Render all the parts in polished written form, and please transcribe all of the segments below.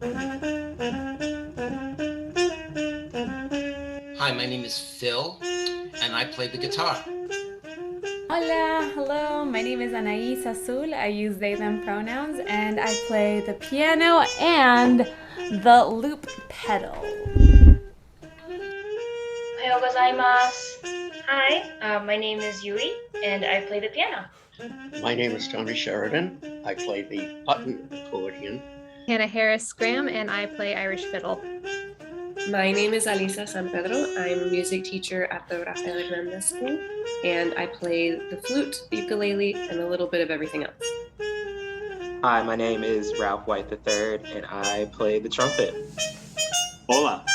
Hi, my name is Phil, and I play the guitar. Hola, hello, my name is Anais Azul. I use they, them pronouns, and I play the piano and the loop pedal. Hi, my name is Yui, and I play the piano. My name is Tony Sheridan. I play the button accordion. Hannah Harris Graham, and I play Irish fiddle. My name is Alisa San Pedro. I'm a music teacher at the Rafael Hernandez School, and I play the flute, the ukulele, and a little bit of everything else. Hi, my name is Ralph White III, and I play the trumpet. Hola,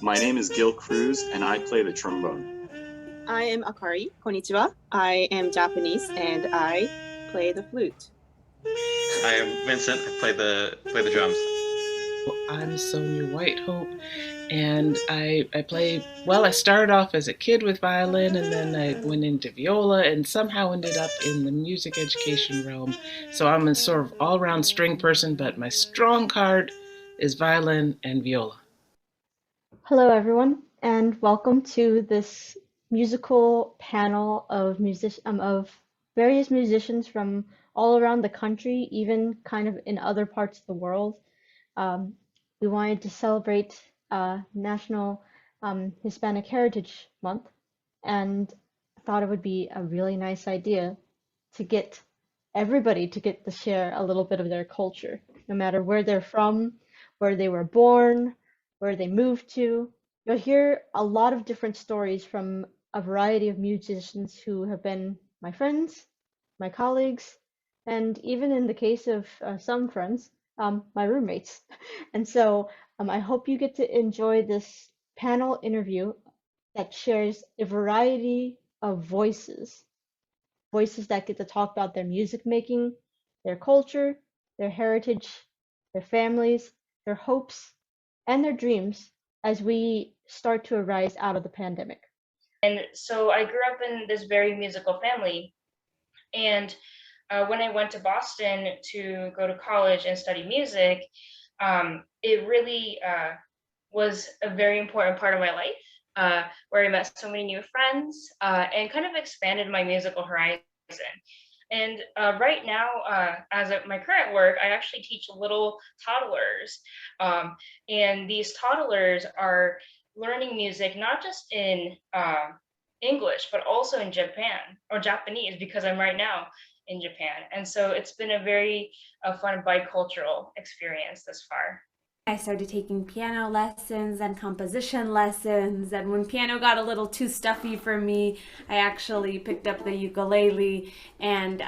my name is Gil Cruz, and I play the trombone. I am Akari. Konnichiwa. I am Japanese, and I play the flute. I am Vincent. I play the drums. I'm Sonya White Hope, and I I started off as a kid with violin, and then I went into viola, and somehow ended up in the music education realm. So I'm a sort of all-around string person, but my strong card is violin and viola. Hello, everyone, and welcome to this musical panel of of various musicians from all around the country, even kind of in other parts of the world. We wanted to celebrate National Hispanic Heritage Month, and thought it would be a really nice idea to get everybody to get to share a little bit of their culture, no matter where they're from, where they were born, where they moved to. You'll hear a lot of different stories from a variety of musicians who have been my friends, my colleagues, and even in the case of some friends, my roommates. And so I hope you get to enjoy this panel interview that shares a variety of voices that get to talk about their music making, their culture, their heritage, their families, their hopes, and their dreams as we start to arise out of the pandemic. And so I grew up in this very musical family. And when I went to Boston to go to college and study music, it really was a very important part of my life, where I met so many new friends and kind of expanded my musical horizon. And right now, as at my current work, I actually teach little toddlers. And these toddlers are learning music not just in English, but also in Japan or Japanese, because I'm right now in Japan. And so it's been a very fun bicultural experience thus far. I started taking piano lessons and composition lessons, and when piano got a little too stuffy for me, I actually picked up the ukulele and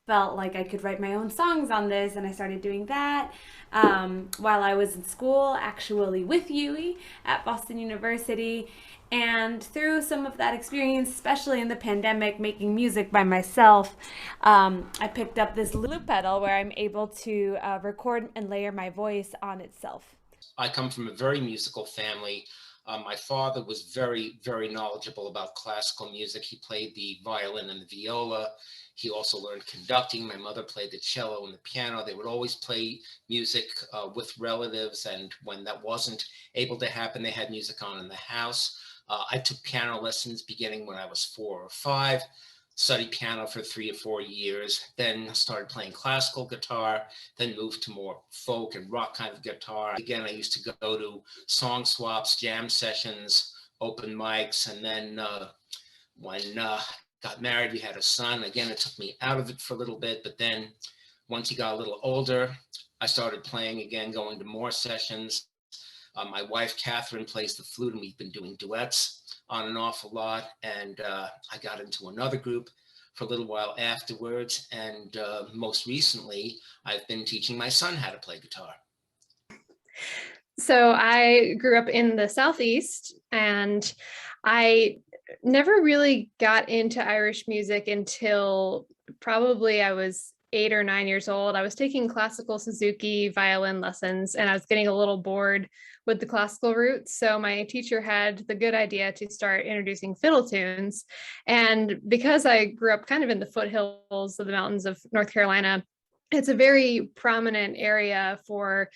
felt like I could write my own songs on this, and I started doing that while I was in school, actually with Yui at Boston University. And through some of that experience, especially in the pandemic, making music by myself, I picked up this loop pedal where I'm able to record and layer my voice on itself. I come from a very musical family. My father was very, very knowledgeable about classical music. He played the violin and the viola. He also learned conducting. My mother played the cello and the piano. They would always play music with relatives, and when that wasn't able to happen, they had music on in the house. I took piano lessons beginning when I was 4 or 5, studied piano for 3 or 4 years, then started playing classical guitar, then moved to more folk and rock kind of guitar. Again, I used to go to song swaps, jam sessions, open mics, and then when got married, we had a son. Again, it took me out of it for a little bit, but then once he got a little older, I started playing again, going to more sessions. My wife, Catherine, plays the flute, and we've been doing duets on an awful lot. And I got into another group for a little while afterwards. And most recently, I've been teaching my son how to play guitar. So I grew up in the Southeast, and I never really got into Irish music until probably I was 8 or 9 years old. I was taking classical Suzuki violin lessons, and I was getting a little bored with the classical roots. So my teacher had the good idea to start introducing fiddle tunes. And because I grew up kind of in the foothills of the mountains of North Carolina, it's a very prominent area for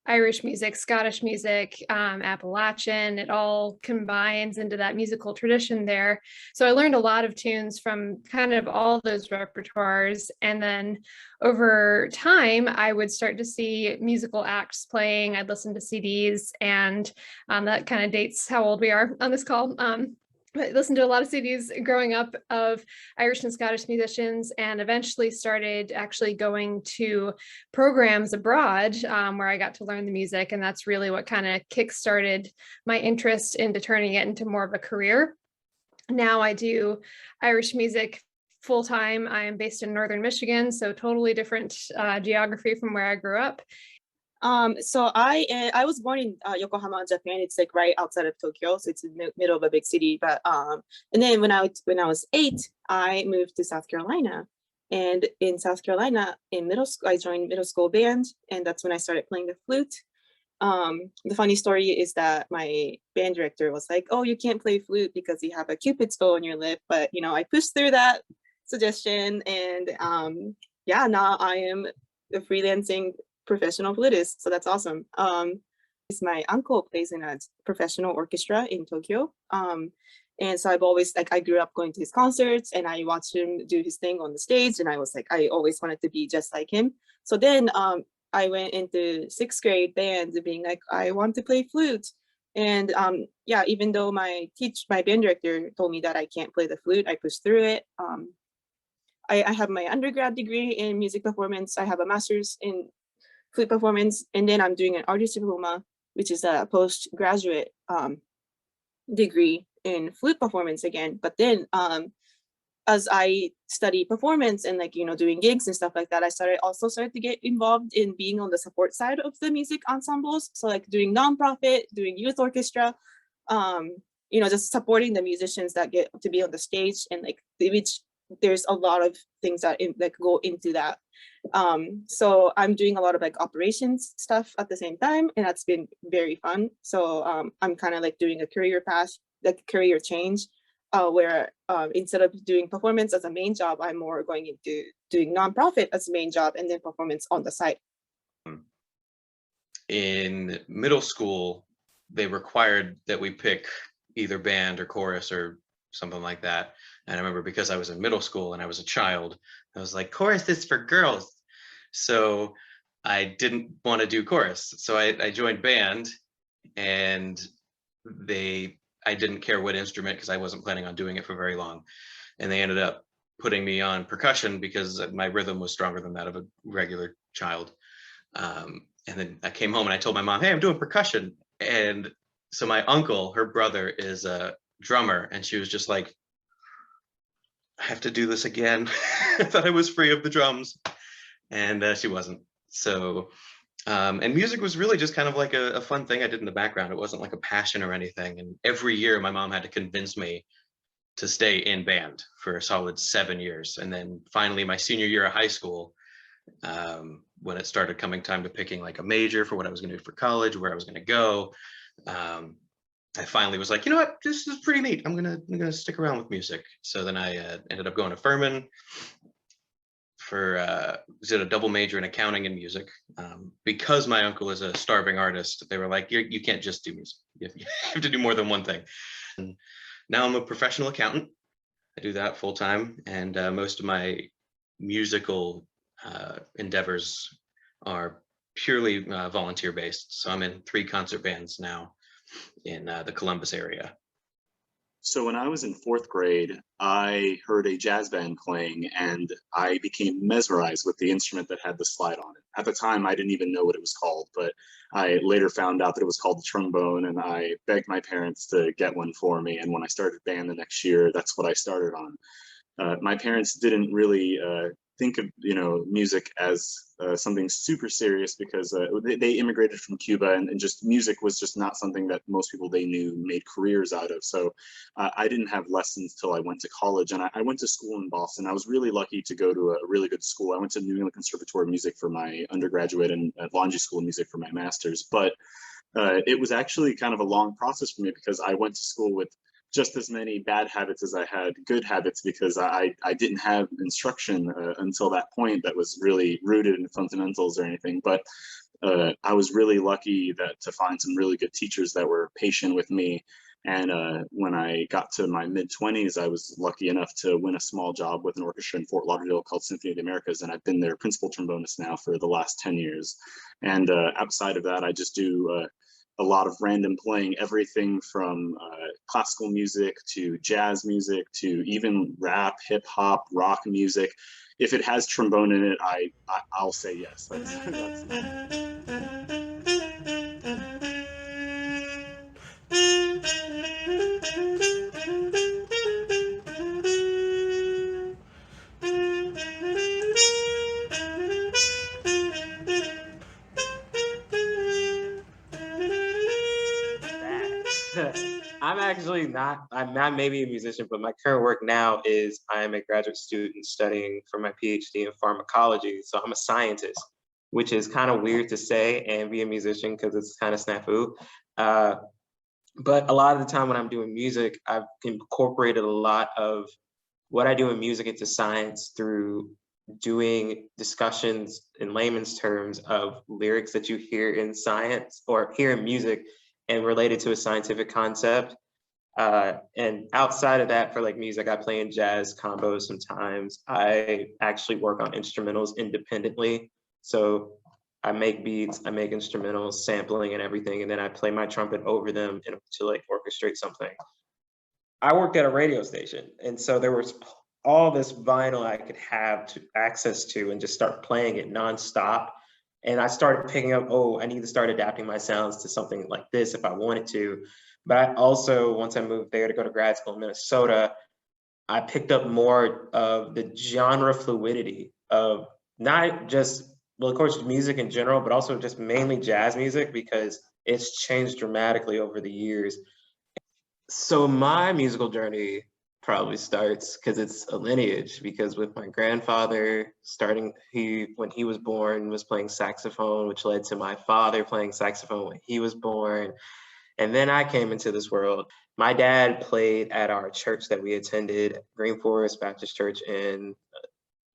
Irish music, Scottish music, Appalachian. It all combines into that musical tradition there. So I learned a lot of tunes from kind of all those repertoires. And then over time, I would start to see musical acts playing. I'd listen to CDs, and that kind of dates how old we are on this call. I listened to a lot of CDs growing up of Irish and Scottish musicians, and eventually started actually going to programs abroad where I got to learn the music. And that's really what kind of kickstarted my interest into turning it into more of a career. Now I do Irish music full time. I am based in Northern Michigan, so totally different geography from where I grew up. So I was born in Yokohama, Japan. It's like right outside of Tokyo, so it's in the middle of a big city. But and then when I was 8, I moved to South Carolina, and in South Carolina, in middle school, I joined middle school band, and that's when I started playing the flute. The funny story is that my band director was like, "Oh, you can't play flute because you have a Cupid's bow on your lip," but I pushed through that suggestion, and yeah, now I am a freelancing professional flutist, so that's awesome. My uncle plays in a professional orchestra in Tokyo, and so I've always I grew up going to his concerts, and I watched him do his thing on the stage, and I was like, I always wanted to be just like him. So then I went into 6th grade band, being like, I want to play flute. And yeah, even though my band director told me that I can't play the flute, I pushed through it. I have my undergrad degree in music performance. I have a master's in flute performance, and then I'm doing an artist diploma, which is a postgraduate degree in flute performance again. But then as I study performance and doing gigs and stuff like that, I started to get involved in being on the support side of the music ensembles. So doing nonprofit, doing youth orchestra, just supporting the musicians that get to be on the stage, and which there's a lot of things that go into that. So I'm doing a lot of operations stuff at the same time, and that's been very fun. So I'm kind of doing a career path, career change, where instead of doing performance as a main job, I'm more going into doing nonprofit as a main job, and then performance on the side. In middle school, they required that we pick either band or chorus or something like that. And I remember, because I was in middle school and I was a child, I was like, chorus is for girls. So I didn't want to do chorus. So I joined band, and I didn't care what instrument because I wasn't planning on doing it for very long. And they ended up putting me on percussion because my rhythm was stronger than that of a regular child. And then I came home and I told my mom, hey, I'm doing percussion. And so my uncle, her brother, is a drummer, and she was just like, I have to do this again. I thought I was free of the drums, and she wasn't. So and music was really just kind of like a fun thing I did in the background. It wasn't like a passion or anything. And every year my mom had to convince me to stay in band for a solid 7 years. And then finally my senior year of high school, when it started coming time to picking a major for what I was going to do for college, where I was going to go, I finally was like, you know what, this is pretty neat. I'm gonna stick around with music. So then I ended up going to Furman did a double major in accounting and music. Because my uncle is a starving artist, they were like, you can't just do music. You have to do more than one thing. And now I'm a professional accountant. I do that full time, and most of my musical endeavors are purely volunteer based. So I'm in 3 concert bands now in the Columbus area. So when I was in 4th grade, I heard a jazz band playing, and I became mesmerized with the instrument that had the slide on it. At the time, I didn't even know what it was called, but I later found out that it was called the trombone, and I begged my parents to get one for me. And when I started band the next year, that's what I started on. My parents didn't really think of music as something super serious, because they immigrated from Cuba, and just music was just not something that most people they knew made careers out of. So I didn't have lessons till I went to college, and I went to school in Boston. I was really lucky to go to a really good school. I went to New England Conservatory of Music for my undergraduate, and at Laundry School of Music for my master's. But it was actually kind of a long process for me, because I went to school with just as many bad habits as I had good habits, because I didn't have instruction until that point that was really rooted in fundamentals or anything. But I was really lucky to find some really good teachers that were patient with me. And when I got to my mid-20s, I was lucky enough to win a small job with an orchestra in Fort Lauderdale called Symphony of the Americas, and I've been their principal trombonist now for the last 10 years. And outside of that, I just do a lot of random playing, everything from classical music to jazz music to even rap, hip hop, rock music. If it has trombone in it, I'll say yes. I'm not maybe a musician, but my current work now is I'm a graduate student studying for my PhD in pharmacology. So I'm a scientist, which is kind of weird to say and be a musician because it's kind of snafu. But a lot of the time when I'm doing music, I've incorporated a lot of what I do in music into science through doing discussions in layman's terms of lyrics that you hear in science or hear in music and related to a scientific concept. And outside of that, for like music, I play in jazz combos sometimes. I actually work on instrumentals independently. So I make beats, I make instrumentals, sampling and everything, and then I play my trumpet over them to like orchestrate something. I worked at a radio station, and so there was all this vinyl I could have access to and just start playing it nonstop. And I started picking up, I need to start adapting my sounds to something like this if I wanted to. But I also, once I moved there to go to grad school in Minnesota, I picked up more of the genre fluidity of not just, well, of course, music in general, but also just mainly jazz music because it's changed dramatically over the years. So my musical journey probably starts because it's a lineage, because with my grandfather when he was born was playing saxophone, which led to my father playing saxophone when he was born. And then I came into this world. My dad played at our church that we attended, Green Forest Baptist Church in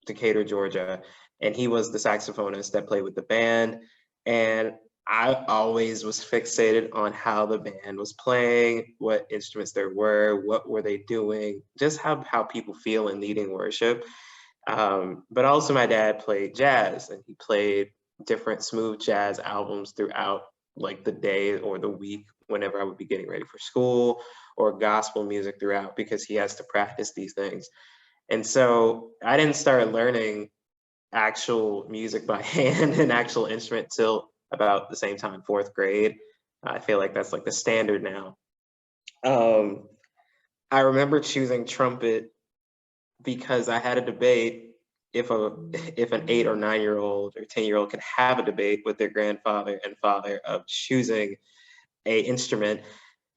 Decatur, Georgia. And he was the saxophonist that played with the band. And I always was fixated on how the band was playing, what instruments there were, what were they doing, just how people feel in leading worship. But also my dad played jazz, and he played different smooth jazz albums throughout like the day or the week whenever I would be getting ready for school, or gospel music throughout, because he has to practice these things. And so I didn't start learning actual music by hand and actual instrument till about the same time, 4th grade. I feel like that's like the standard now. I remember choosing trumpet because I had a debate if an 8 or 9-year-old or 10-year-old could have a debate with their grandfather and father of choosing a instrument.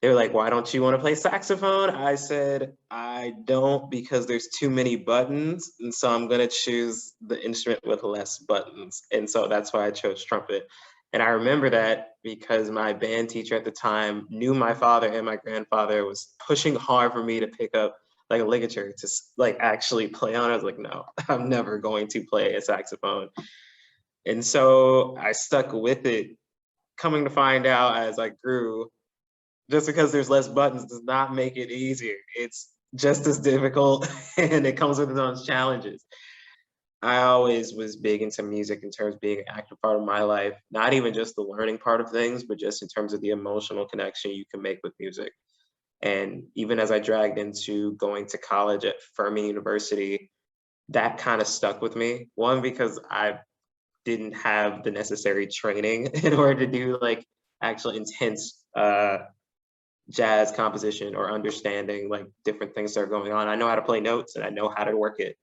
They were like, why don't you want to play saxophone? I said, I don't, because there's too many buttons. And so I'm going to choose the instrument with less buttons. And so that's why I chose trumpet. And I remember that because my band teacher at the time knew my father and my grandfather was pushing hard for me to pick up like a ligature to like actually play on. I was like, no, I'm never going to play a saxophone. And so I stuck with it, coming to find out as I grew, just because there's less buttons does not make it easier. It's just as difficult and it comes with its own challenges. I always was big into music in terms of being an active part of my life, not even just the learning part of things, but just in terms of the emotional connection you can make with music. And even as I dragged into going to college at Furman University, that kind of stuck with me. One, because I didn't have the necessary training in order to do like actual intense jazz composition or understanding like different things that are going on. I know how to play notes and I know how to work it.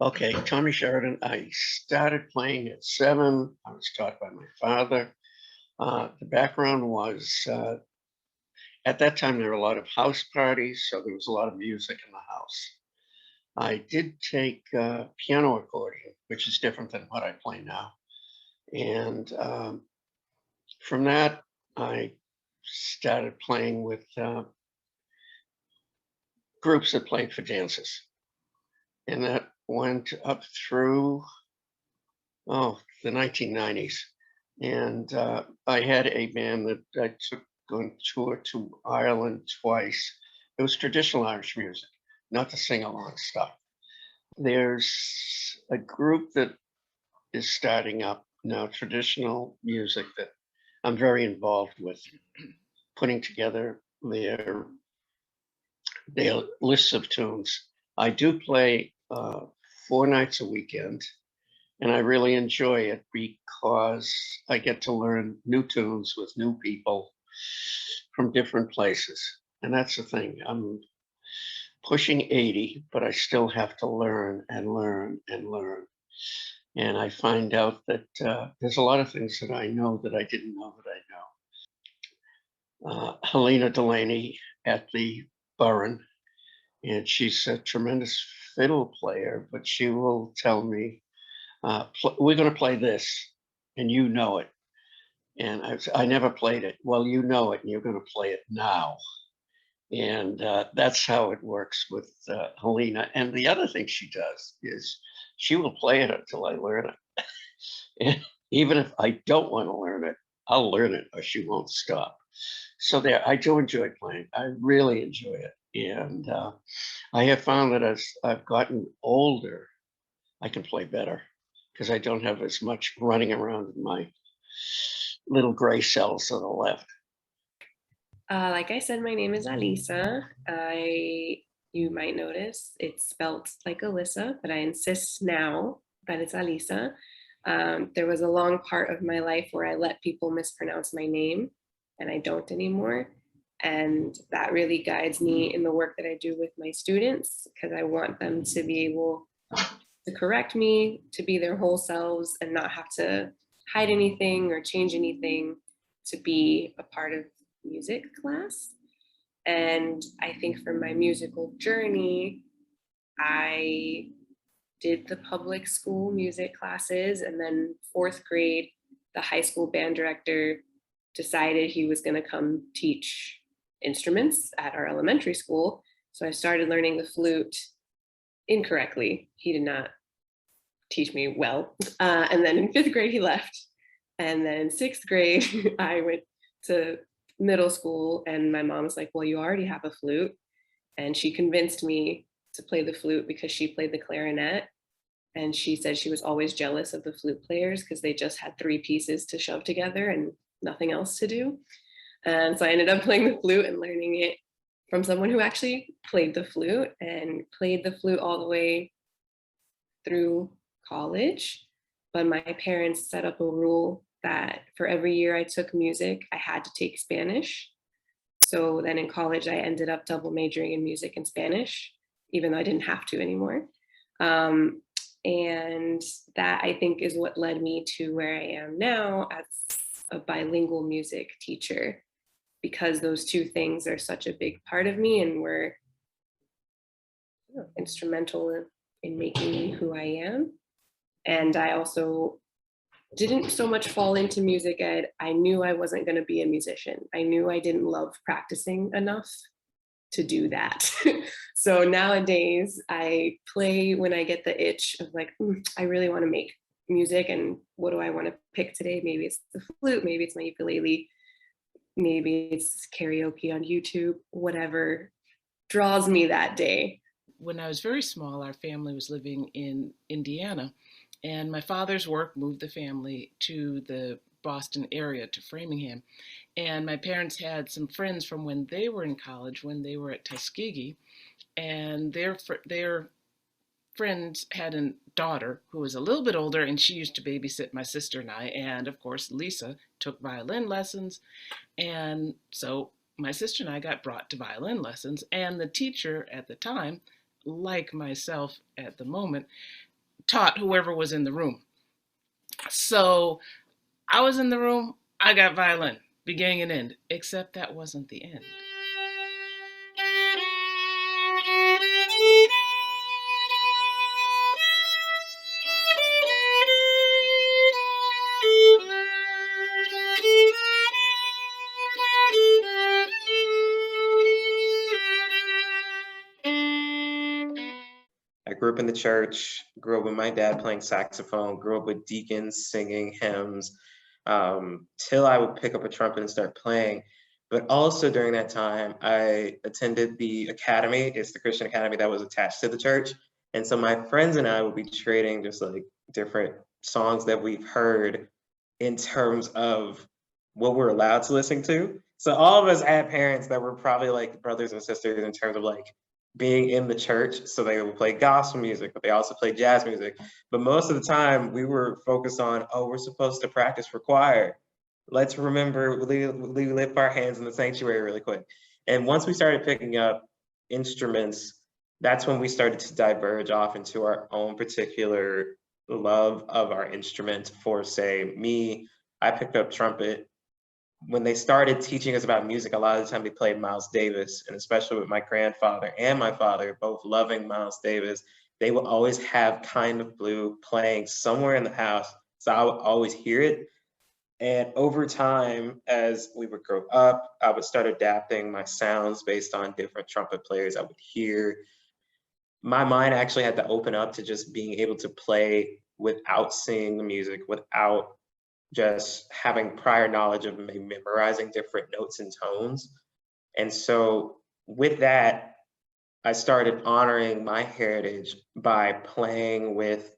Okay, Tommy Sheridan, I started playing at 7. I was taught by my father. The background was, at that time, there were a lot of house parties, so there was a lot of music in the house. I did take piano accordion, which is different than what I play now. And from that, I started playing with groups that played for dances. And that went up through, the 1990s. And I had a band that I took on tour to Ireland twice. It was traditional Irish music, not the sing-along stuff. There's a group that is starting up now, traditional music, that I'm very involved with, putting together their lists of tunes. I do play 4 nights a weekend, and I really enjoy it because I get to learn new tunes with new people from different places. And that's the thing. I'm pushing 80, but I still have to learn and learn and learn. And I find out that there's a lot of things that I know that I didn't know that I know. Helena Delaney at the Burren, and she's a tremendous fiddle player, but she will tell me, we're going to play this, and you know it. And I never played it. Well, you know it, and you're going to play it now. And that's how it works with Helena. And the other thing she does is she will play it until I learn it. And even if I don't want to learn it, I'll learn it or she won't stop. So there, I do enjoy playing. I really enjoy it. And I have found that as I've gotten older, I can play better because I don't have as much running around in my little gray cells to the left. Like I said, my name is Alisa. You might notice it's spelled like Alyssa, but I insist now that it's Alisa. There was a long part of my life where I let people mispronounce my name, and I don't anymore. And that really guides me in the work that I do with my students, because I want them to be able to correct me, to be their whole selves and not have to hide anything or change anything to be a part of music class. And I think for my musical journey, I did the public school music classes, and then 4th grade, the high school band director decided he was going to come teach instruments at our elementary school. So I started learning the flute incorrectly. He did not teach me well. And then in 5th grade, he left. And then in 6th grade, I went to middle school, and my mom was like, well, you already have a flute. And she convinced me to play the flute because she played the clarinet. And she said she was always jealous of the flute players because they just had 3 pieces to shove together and nothing else to do. And so I ended up playing the flute and learning it from someone who actually played the flute, and played the flute all the way through college. But my parents set up a rule that for every year I took music, I had to take Spanish. So then in college, I ended up double majoring in music and Spanish, even though I didn't have to anymore. And that, I think, is what led me to where I am now as a bilingual music teacher, because those 2 things are such a big part of me and were instrumental in making me who I am. And I also didn't so much fall into music ed. I knew I wasn't going to be a musician. I knew I didn't love practicing enough to do that. So nowadays I play when I get the itch of like, I really want to make music, and what do I want to pick today? Maybe it's the flute, maybe it's my ukulele, maybe it's karaoke on YouTube, whatever draws me that day. When I was very small, our family was living in Indiana, and my father's work moved the family to the Boston area, to Framingham. And my parents had some friends from when they were in college, when they were at Tuskegee, and their friends had a daughter who was a little bit older, and she used to babysit my sister and I. And of course, Lisa took violin lessons. And so my sister and I got brought to violin lessons, and the teacher at the time, like myself at the moment, taught whoever was in the room. So I was in the room, I got violin, beginning and end, except that wasn't the end. grew up in the church, grew up with my dad playing saxophone, grew up with deacons singing hymns, till I would pick up a trumpet and start playing. But also during that time, I attended the academy. It's the Christian academy that was attached to the church. And so my friends and I would be trading just like different songs that we've heard in terms of what we're allowed to listen to. So all of us had parents that were probably like brothers and sisters in terms of like being in the church. So they would play gospel music, but they also play jazz music. But most of the time we were focused on, oh, we're supposed to practice for choir. Let's remember, we lift our hands in the sanctuary really quick. And once we started picking up instruments, that's when we started to diverge off into our own particular love of our instrument. For say me, I picked up trumpet. When they started teaching us about music, a lot of the time they played Miles Davis, and especially with my grandfather and my father, both loving Miles Davis, they would always have Kind of Blue playing somewhere in the house. So I would always hear it. And over time, as we would grow up, I would start adapting my sounds based on different trumpet players I would hear. My mind actually had to open up to just being able to play without seeing the music, without just having prior knowledge of memorizing different notes and tones. And so with that, I started honoring my heritage by playing with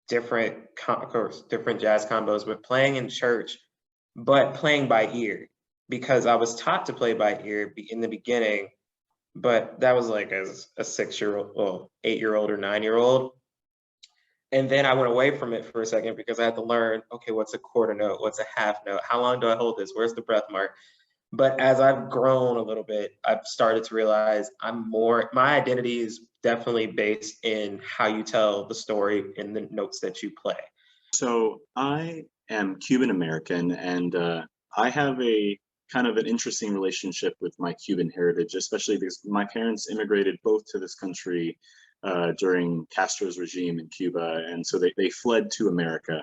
different jazz combos, but playing in church, but playing by ear, because I was taught to play by ear in the beginning, but that was like as a 6-year-old, well, 8-year-old or 9-year-old. And then I went away from it for a second because I had to learn, okay, what's a quarter note? What's a half note? How long do I hold this? Where's the breath mark? But as I've grown a little bit, I've started to realize my identity is definitely based in how you tell the story in the notes that you play. So I am Cuban American, and I have a kind of an interesting relationship with my Cuban heritage, especially because my parents immigrated both to this country during Castro's regime in Cuba. And so they fled to America.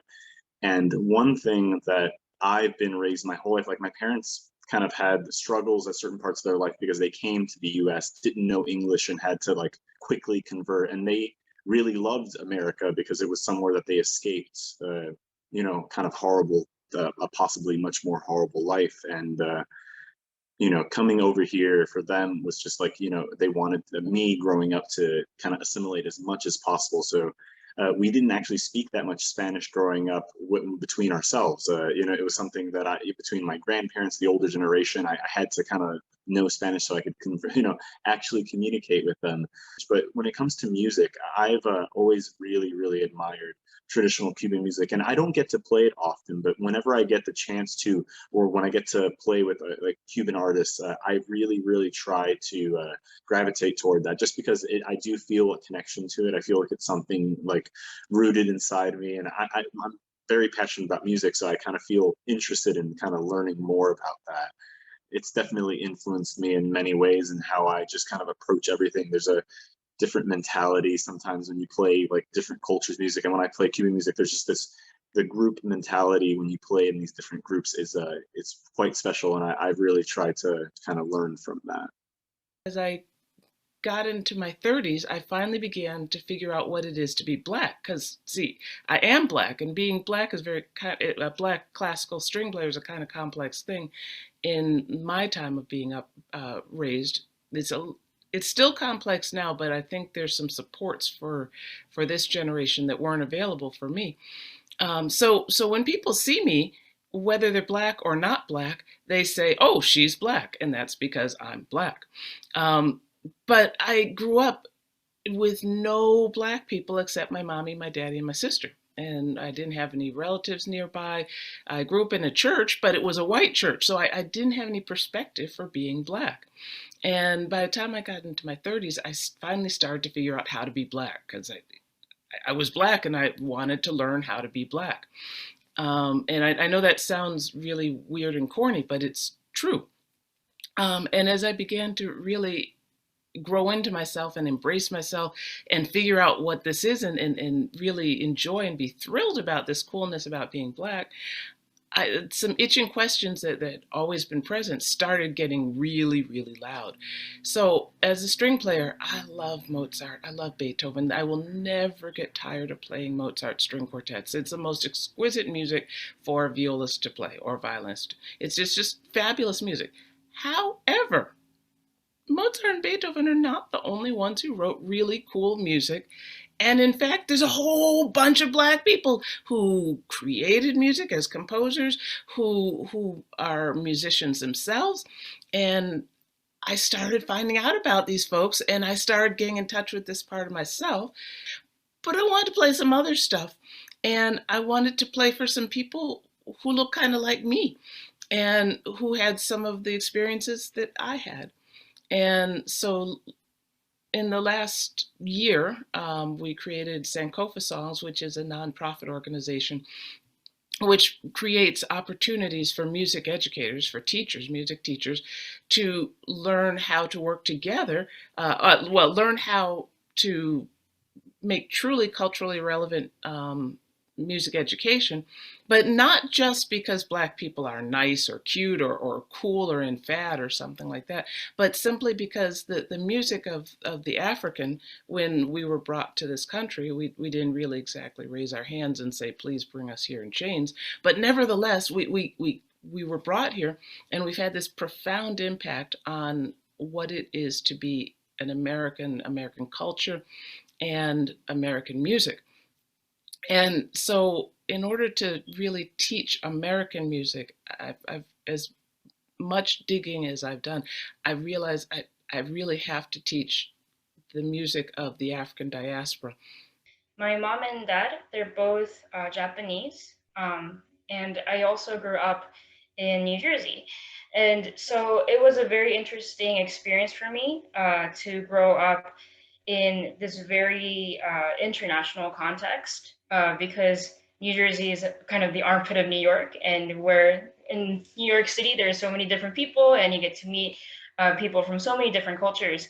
And one thing that I've been raised my whole life, like my parents kind of had struggles at certain parts of their life because they came to the US, didn't know English, and had to like quickly convert. And they really loved America because it was somewhere that they escaped, kind of horrible, a possibly much more horrible life. And coming over here for them was just like, they wanted me growing up to kind of assimilate as much as possible. So we didn't actually speak that much Spanish growing up between ourselves. It was something that between my grandparents, the older generation, I had to kind of know Spanish so I could, actually communicate with them. But when it comes to music, I've always really, really admired traditional Cuban music, and I don't get to play it often, but whenever I get the chance to, or when I get to play with like Cuban artists, I really, really try to gravitate toward that, just because I do feel a connection to it. I feel like it's something like rooted inside me, and I'm very passionate about music, so I kind of feel interested in kind of learning more about that. It's definitely influenced me in many ways and how I just kind of approach everything. There's a different mentality sometimes when you play like different cultures music, and when I play Cuban music, there's just the group mentality when you play in these different groups is it's quite special, and I've really tried to kind of learn from that. As I got into my 30s, I finally began to figure out what it is to be Black. Because, see, I am Black, and being Black is a Black classical string player is a kind of complex thing. In my time of being raised, it's still complex now, but I think there's some supports for this generation that weren't available for me. So when people see me, whether they're Black or not Black, they say, "Oh, she's Black," and that's because I'm Black. But I grew up with no Black people except my mommy, my daddy, and my sister. And I didn't have any relatives nearby. I grew up in a church, but it was a white church, so I didn't have any perspective for being Black. And by the time I got into my 30s, I finally started to figure out how to be Black, because I was Black and I wanted to learn how to be Black. And I know that sounds really weird and corny, but it's true. And as I began to really grow into myself and embrace myself and figure out what this is and really enjoy and be thrilled about this coolness about being Black, some itching questions that always been present started getting really, really loud. So as a string player, I love Mozart. I love Beethoven. I will never get tired of playing Mozart string quartets. It's the most exquisite music for a violist to play or violinist. It's just fabulous music. However, Mozart and Beethoven are not the only ones who wrote really cool music. And in fact, there's a whole bunch of Black people who created music as composers, who are musicians themselves. And I started finding out about these folks, and I started getting in touch with this part of myself. But I wanted to play some other stuff, and I wanted to play for some people who look kind of like me and who had some of the experiences that I had. And so in the last year, we created Sankofa Songs, which is a nonprofit organization which creates opportunities for music educators, for teachers, music teachers, to learn how to work together, learn how to make truly culturally relevant music education, but not just because Black people are nice or cute or cool or in fad or something like that, but simply because the music of the African, when we were brought to this country, we didn't really exactly raise our hands and say, please bring us here in chains. But nevertheless, we were brought here, and we've had this profound impact on what it is to be an American culture and American music. And so in order to really teach American music, I've as much digging as I've done, I realized I really have to teach the music of the African diaspora. My mom and dad, they're both Japanese. And I also grew up in New Jersey. And so it was a very interesting experience for me to grow up in this very international context because New Jersey is kind of the armpit of New York, and where in New York City there's so many different people, and you get to meet people from so many different cultures.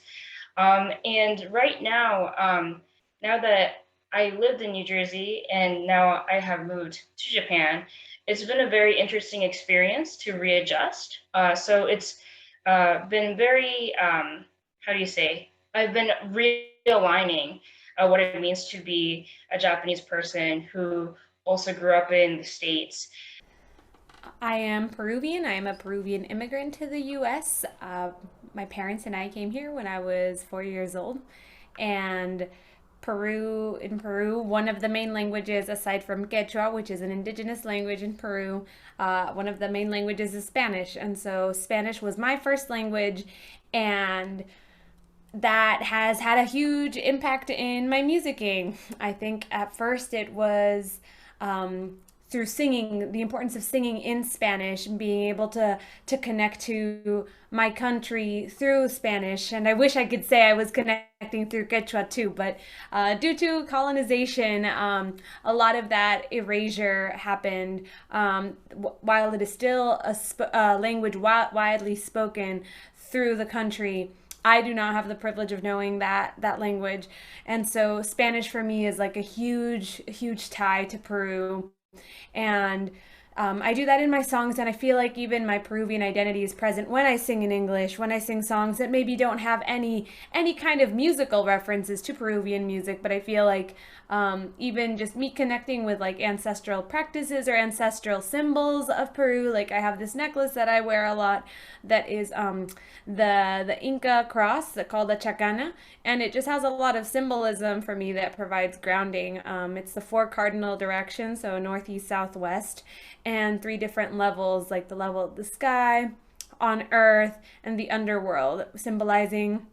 And right now, now that I lived in New Jersey and now I have moved to Japan, it's been a very interesting experience to readjust. So it's been very, how do you say? I've been realigning what it means to be a Japanese person who also grew up in the States. I am Peruvian. I am a Peruvian immigrant to the US. My parents and I came here when I was 4 years old. And in Peru, one of the main languages, aside from Quechua, which is an indigenous language in Peru, one of the main languages is Spanish. And so Spanish was my first language, and that has had a huge impact in my musicking. I think at first it was through singing, the importance of singing in Spanish and being able to connect to my country through Spanish. And I wish I could say I was connecting through Quechua too, but due to colonization, a lot of that erasure happened. While it is still a language widely spoken through the country, I do not have the privilege of knowing that language. And so Spanish for me is like a huge tie to Peru. And I do that in my songs, and I feel like even my Peruvian identity is present when I sing in English, when I sing songs that maybe don't have any kind of musical references to Peruvian music, but I feel like even just me connecting with like ancestral practices or ancestral symbols of Peru. Like I have this necklace that I wear a lot that is the Inca cross called the chacana, and it just has a lot of symbolism for me that provides grounding. It's the 4 cardinal directions, so northeast, southwest, and 3 different levels, like the level of the sky, on earth, and the underworld, symbolizing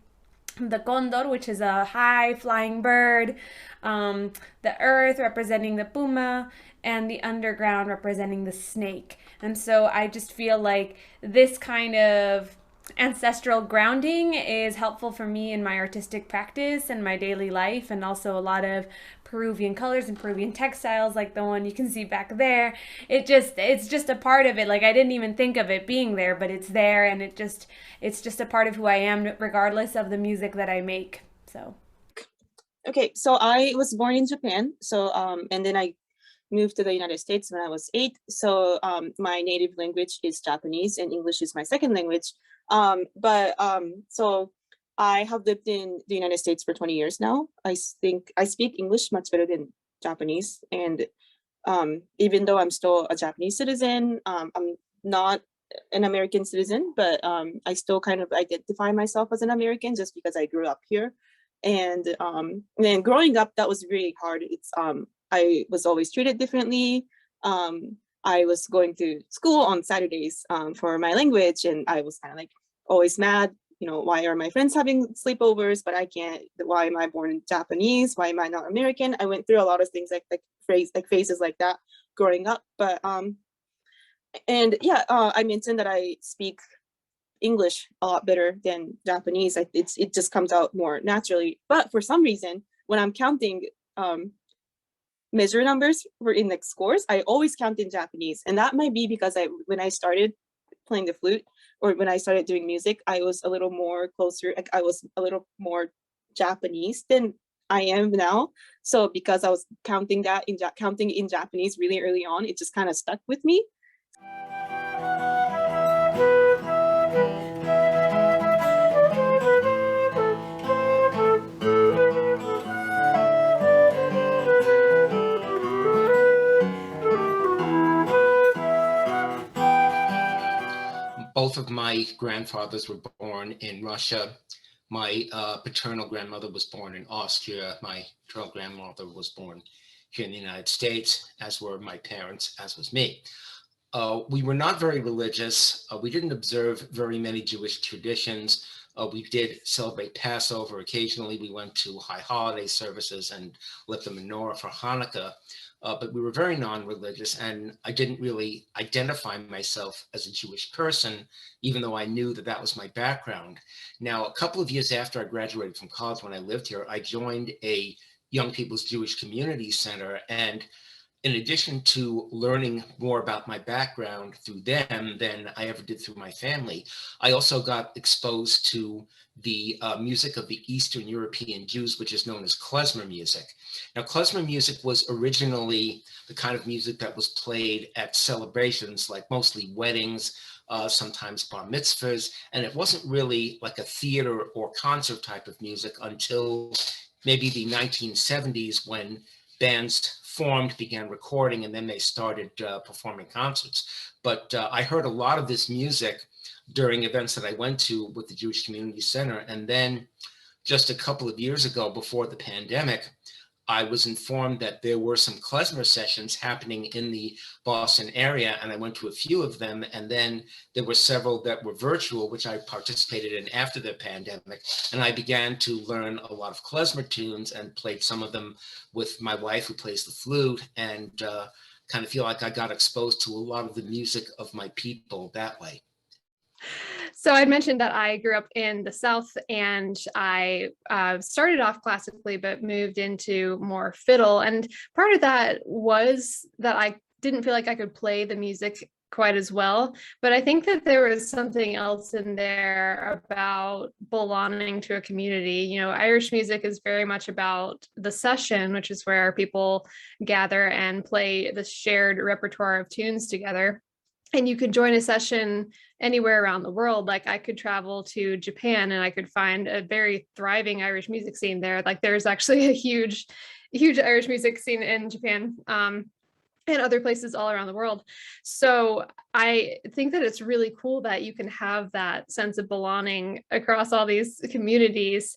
the condor, which is a high flying bird, the earth representing the puma, and the underground representing the snake. And so I just feel like this kind of ancestral grounding is helpful for me in my artistic practice and my daily life, and also a lot of Peruvian colors and Peruvian textiles like the one you can see back there. It's just a part of it. Like I didn't even think of it being there, but it's there, and it's just a part of who I am regardless of the music that I make. So okay, so I was born in Japan, so and then I moved to the United States when I was 8. So my native language is Japanese and English is my second language. So I have lived in the United States for 20 years now. I think I speak English much better than Japanese. And even though I'm still a Japanese citizen, I'm not an American citizen, but I still kind of identify myself as an American just because I grew up here. And then growing up, that was really hard. I was always treated differently. I was going to school on Saturdays for my language, and I was kind of like always mad. You know, why are my friends having sleepovers, but I can't? Why am I born Japanese? Why am I not American? I went through a lot of things like phases like that growing up. But and yeah, I mentioned that I speak English a lot better than Japanese. It just comes out more naturally. But for some reason, when I'm counting measure numbers for in like scores, I always count in Japanese, and that might be because when I started playing the flute or when I started doing music, I was a little more closer. Like I was a little more Japanese than I am now. So because I was counting in Japanese really early on, it just kind of stuck with me. Both of my grandfathers were born in Russia. My paternal grandmother was born in Austria. My maternal grandmother was born here in the United States, as were my parents, as was me. We were not very religious. We didn't observe very many Jewish traditions. We did celebrate Passover occasionally. We went to high holiday services and lit the menorah for Hanukkah. But we were very non-religious, and I didn't really identify myself as a Jewish person, even though I knew that that was my background. Now, a couple of years after I graduated from college, when I lived here, I joined a Young People's Jewish Community Center. And in addition to learning more about my background through them than I ever did through my family, I also got exposed to the music of the Eastern European Jews, which is known as klezmer music. Now, klezmer music was originally the kind of music that was played at celebrations, like mostly weddings, sometimes bar mitzvahs, and it wasn't really like a theater or concert type of music until maybe the 1970s, when bands formed, began recording, and then they started performing concerts. But I heard a lot of this music during events that I went to with the Jewish Community Center. And then just a couple of years ago, before the pandemic, I was informed that there were some klezmer sessions happening in the Boston area, and I went to a few of them. And then there were several that were virtual, which I participated in after the pandemic. And I began to learn a lot of klezmer tunes and played some of them with my wife, who plays the flute, and kind of feel like I got exposed to a lot of the music of my people that way. So I mentioned that I grew up in the South, and I started off classically, but moved into more fiddle. And part of that was that I didn't feel like I could play the music quite as well. But I think that there was something else in there about belonging to a community. You know, Irish music is very much about the session, which is where people gather and play the shared repertoire of tunes together. And you could join a session anywhere around the world. Like I could travel to Japan and I could find a very thriving Irish music scene there. Like there's actually a huge Irish music scene in Japan and other places all around the world. So I think that it's really cool that you can have that sense of belonging across all these communities.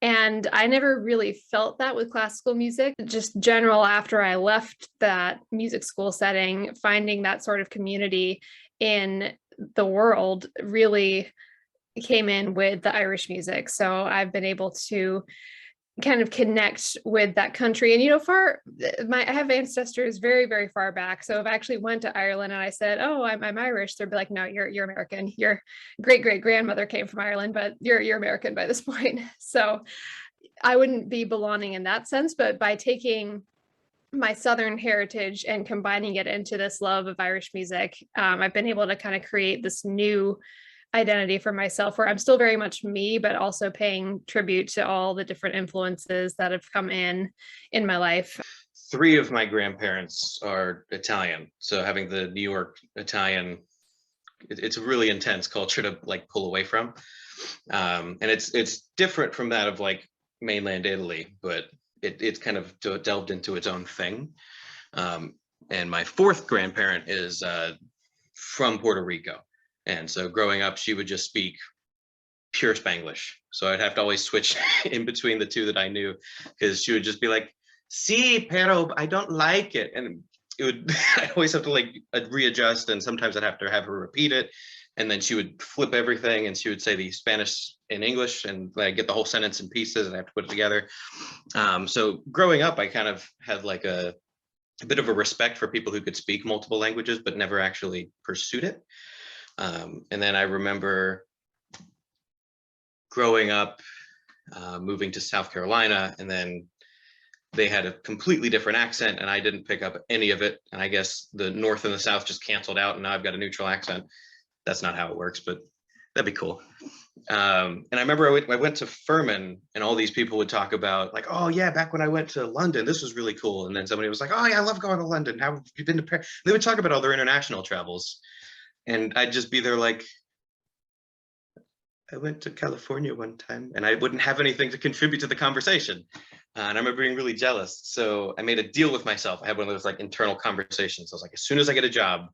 And I never really felt that with classical music. Just general, after I left that music school setting, finding that sort of community in the world really came in with the Irish music. So I've been able to kind of connect with that country. And, you know, I have ancestors very, very far back. So if I actually went to Ireland and I said, oh, I'm Irish, they'd be like, no, you're American. Your great grandmother came from Ireland, but you're American by this point. So I wouldn't be belonging in that sense, but by taking my Southern heritage and combining it into this love of Irish music, I've been able to kind of create this new identity for myself where I'm still very much me, but also paying tribute to all the different influences that have come in my life. 3 of my grandparents are Italian. So having the New York Italian, it's a really intense culture to like pull away from. And it's different from that of like mainland Italy, but it's kind of delved into its own thing. And my 4th grandparent is from Puerto Rico. And so growing up, she would just speak pure Spanglish. So I'd have to always switch in between the 2 that I knew, because she would just be like, "Sí, pero I don't like it." And it would, I always have to like readjust. And sometimes I'd have to have her repeat it. And then she would flip everything and she would say the Spanish in English, and I get the whole sentence in pieces and I have to put it together. So growing up, I kind of had like a bit of a respect for people who could speak multiple languages, but never actually pursued it. And then I remember growing up, moving to South Carolina, and then they had a completely different accent and I didn't pick up any of it. And I guess the North and the South just canceled out and now I've got a neutral accent. That's not how it works, but that'd be cool. And I remember I went to Furman and all these people would talk about like, "Oh yeah, back when I went to London, this was really cool." And then somebody was like, "Oh yeah, I love going to London. How have you been to Paris?" They would talk about all their international travels. And I'd just be there like, "I went to California one time," and I wouldn't have anything to contribute to the conversation. And I remember being really jealous. So I made a deal with myself. I had one of those like internal conversations. I was like, as soon as I get a job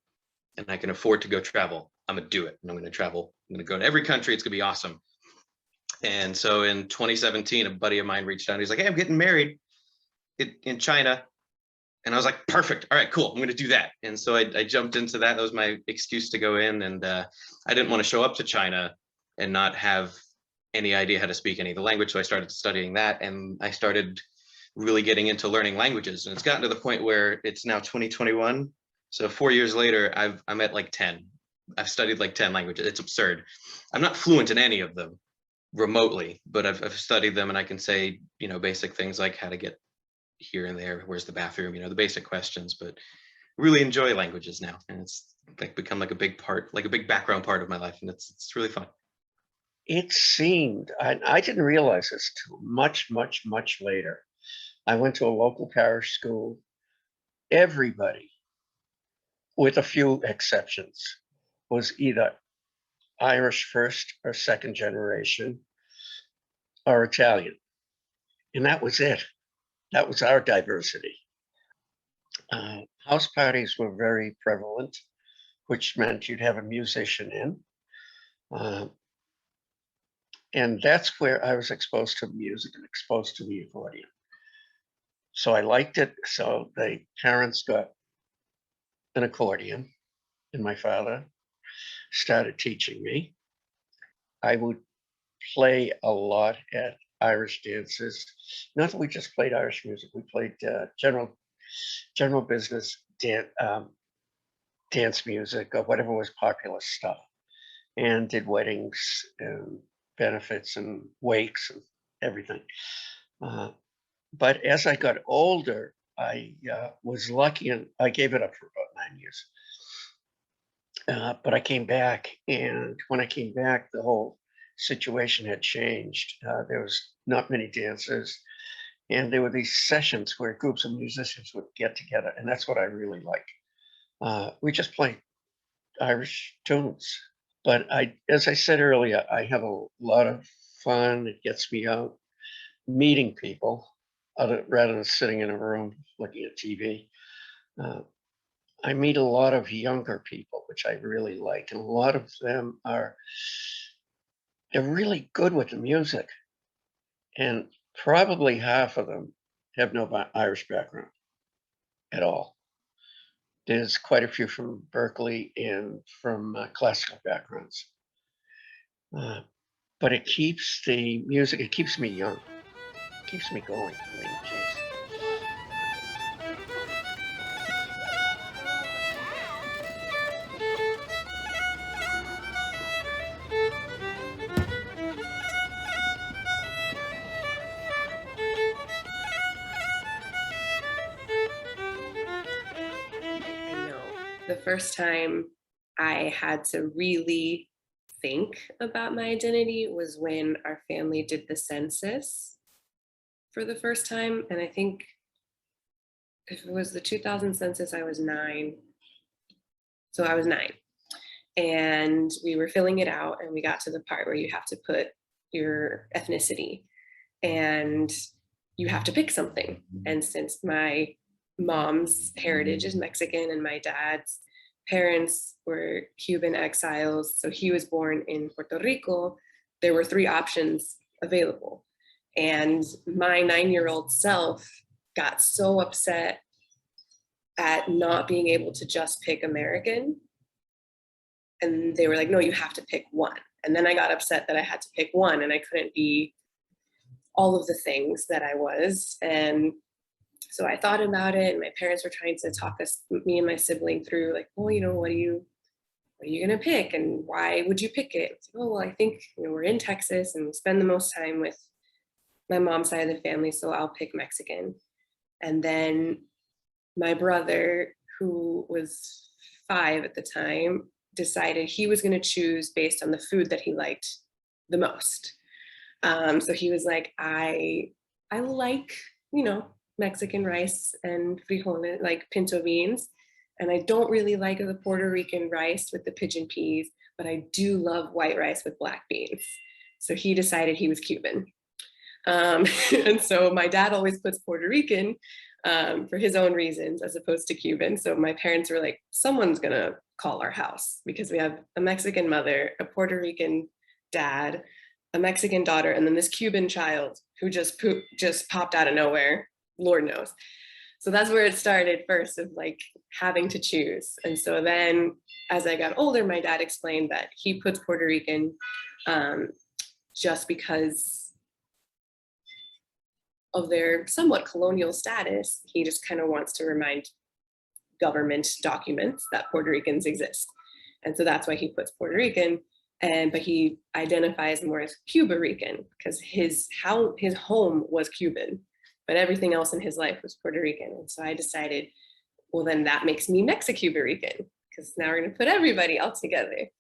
and I can afford to go travel, I'm gonna do it. And I'm gonna travel. I'm gonna go to every country. It's gonna be awesome. And so in 2017, a buddy of mine reached out. He's like, "Hey, I'm getting married in China." And I was like, "Perfect. All right, cool. I'm gonna do that." And so I jumped into that. That was my excuse to go in. And I didn't want to show up to China and not have any idea how to speak any of the language. So I started studying that and I started really getting into learning languages. And it's gotten to the point where it's now 2021. So 4 years later, I'm at like 10. I've studied like 10 languages. It's absurd. I'm not fluent in any of them remotely, but I've studied them and I can say, you know, basic things like how to get here and there, where's the bathroom, you know, the basic questions, but really enjoy languages now. And it's like become like a big part, like a big background part of my life. And it's really fun. It seemed, I didn't realize this till much, much, much later. I went to a local parish school. Everybody, with a few exceptions, was either Irish 1st or 2nd generation or Italian. And that was it. That was our diversity. House parties were very prevalent, which meant you'd have a musician in. And that's where I was exposed to music and exposed to the accordion. So I liked it. So the parents got an accordion and my father started teaching me. I would play a lot at Irish dances. Not that we just played Irish music, we played general business dance music or whatever was popular stuff, and did weddings and benefits and wakes and everything. But as I got older, I was lucky and I gave it up for about 9 years. But I came back, and when I came back, the whole situation had changed. There was not many dancers, and there were these sessions where groups of musicians would get together, and that's what I really like. We just played Irish tunes. But as I said earlier, I have a lot of fun. It gets me out meeting people rather than sitting in a room looking at TV. I meet a lot of younger people, which I really like. And a lot of them they're really good with the music. And probably half of them have no Irish background at all. There's quite a few from Berkeley and from classical backgrounds. But it keeps the music, it keeps me young, it keeps me going. I mean, geez. I know. The first time I had to really think about my identity was when our family did the census for the first time. And I think if it was the 2000 census, I was 9. So I was 9. And we were filling it out, and we got to the part where you have to put your ethnicity and you have to pick something. And since my mom's heritage is Mexican and my dad's parents were Cuban exiles, so he was born in Puerto Rico, there were 3 options available. And my 9-year-old self got so upset at not being able to just pick American. And they were like, no, you have to pick one. And then I got upset that I had to pick one and I couldn't be all of the things that I was. And so I thought about it, and my parents were trying to talk us, me and my sibling, through like, well, you know, what are you gonna pick, and why would you pick it? Like, oh, well, I think, you know, we're in Texas and we spend the most time with my mom's side of the family, so I'll pick Mexican. And then my brother, who was 5 at the time, decided he was gonna choose based on the food that he liked the most. So he was like, I like, you know, Mexican rice and frijoles, like pinto beans. And I don't really like the Puerto Rican rice with the pigeon peas, but I do love white rice with black beans. So he decided he was Cuban. And so my dad always puts Puerto Rican for his own reasons as opposed to Cuban. So my parents were like, someone's gonna call our house because we have a Mexican mother, a Puerto Rican dad, a Mexican daughter, and then this Cuban child who just popped out of nowhere, Lord knows. So that's where it started first, of like having to choose. And so then as I got older, my dad explained that he puts Puerto Rican just because of their somewhat colonial status. He just kind of wants to remind government documents that Puerto Ricans exist. And so that's why he puts Puerto Rican. But he identifies more as Cuba Rican because his home was Cuban, but everything else in his life was Puerto Rican. And so I decided, well, then that makes me Mexicuba Rican, because now we're gonna put everybody else together.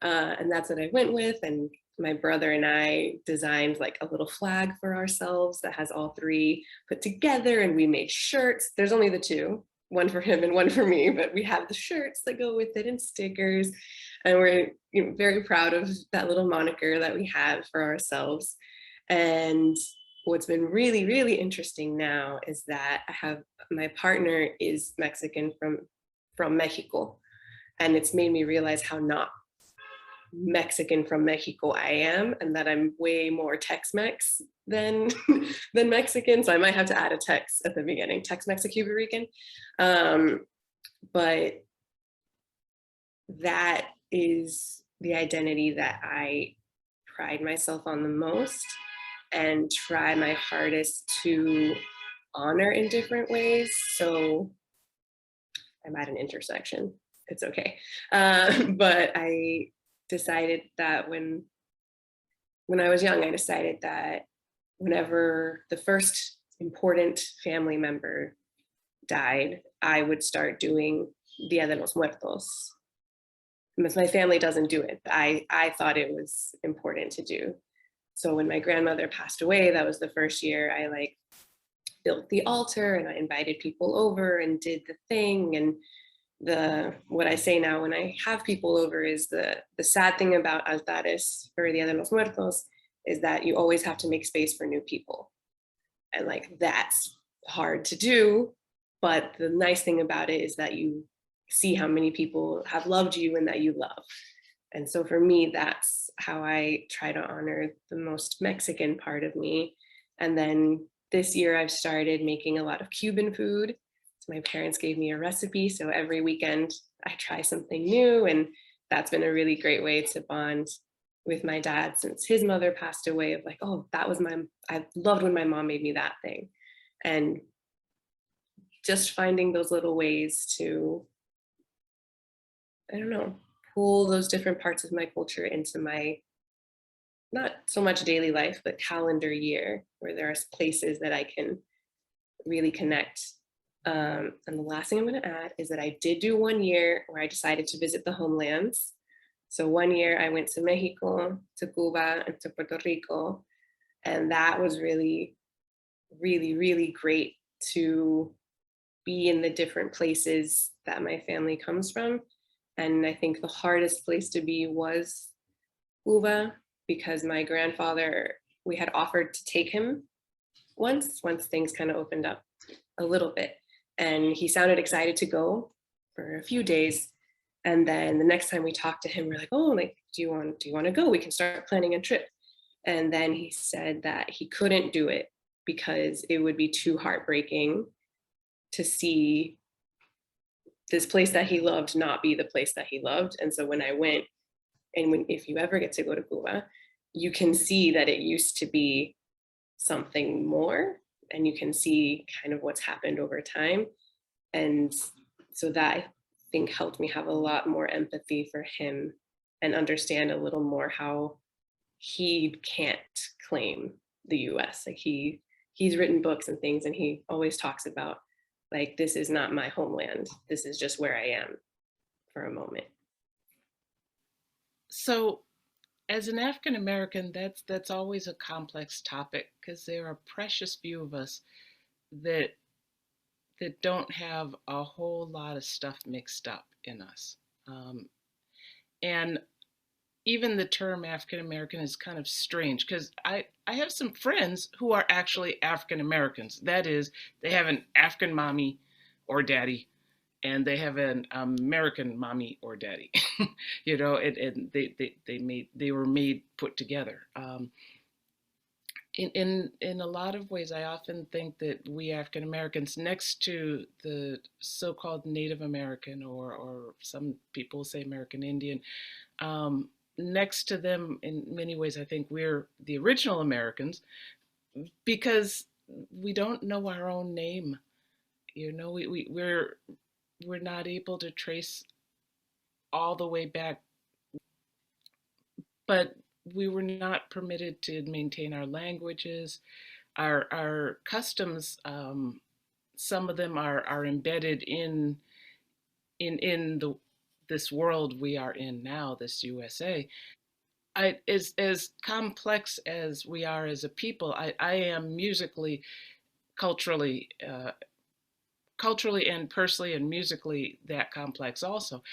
And that's what I went with. And my brother and I designed like a little flag for ourselves that has all 3 put together, and we made shirts. There's only the 2, one for him and one for me, but we have the shirts that go with it and stickers. And we're, you know, very proud of that little moniker that we have for ourselves. And what's been really, really interesting now is that my partner is Mexican from Mexico. And it's made me realize how not Mexican from Mexico I am, and that I'm way more Tex-Mex than Mexican. So I might have to add a Tex at the beginning, Tex-Mexicuba Rican. But that is the identity that I pride myself on the most and try my hardest to honor in different ways. So I'm at an intersection, it's okay. But I decided that when I was young, I decided that whenever the first important family member died, I would start doing Dia de los Muertos. My family doesn't do it, but I thought it was important to do. So when my grandmother passed away, that was the first year I like built the altar and I invited people over and did the thing. And what I say now when I have people over is the sad thing about altares for Dia de los Muertos is that you always have to make space for new people. And like, that's hard to do. But the nice thing about it is that you see how many people have loved you and that you love. And so for me, that's how I try to honor the most Mexican part of me. And then this year I've started making a lot of Cuban food. So my parents gave me a recipe. So every weekend I try something new. And that's been a really great way to bond with my dad since his mother passed away, of like, oh, I loved when my mom made me that thing. And just finding those little ways to, I don't know, pull those different parts of my culture into my, not so much daily life, but calendar year, where there are places that I can really connect. And the last thing I'm going to add is that I did do 1 year where I decided to visit the homelands. So 1 year I went to Mexico, to Cuba, and to Puerto Rico. And that was really, really, really great to be in the different places that my family comes from. And I think the hardest place to be was Cuba, because my grandfather, we had offered to take him once things kind of opened up a little bit. And he sounded excited to go for a few days. And then the next time we talked to him, we're like, oh, like, do you want to go? We can start planning a trip. And then he said that he couldn't do it because it would be too heartbreaking to see this place that he loved not be the place that he loved. And so when I went, and if you ever get to go to Cuba, you can see that it used to be something more, and you can see kind of what's happened over time. And so that, I think, helped me have a lot more empathy for him and understand a little more how he can't claim the US. Like he's written books and things, and he always talks about, like, this is not my homeland. This is just where I am for a moment. So as an African American, that's always a complex topic, because there are a precious few of us that don't have a whole lot of stuff mixed up in us. And even the term African American is kind of strange, because I have some friends who are actually African Americans. That is, they have an African mommy or daddy, and they have an American mommy or daddy. You know, and they were put together. In a lot of ways, I often think that we African Americans, next to the so-called Native American, or some people say American Indian, next to them, in many ways, I think we're the original Americans, because we don't know our own name. You know, we're not able to trace all the way back, but we were not permitted to maintain our languages, our customs. Some of them are embedded in this world we are in now, this USA. As complex as we are as a people, I am musically, culturally, and personally and musically that complex also,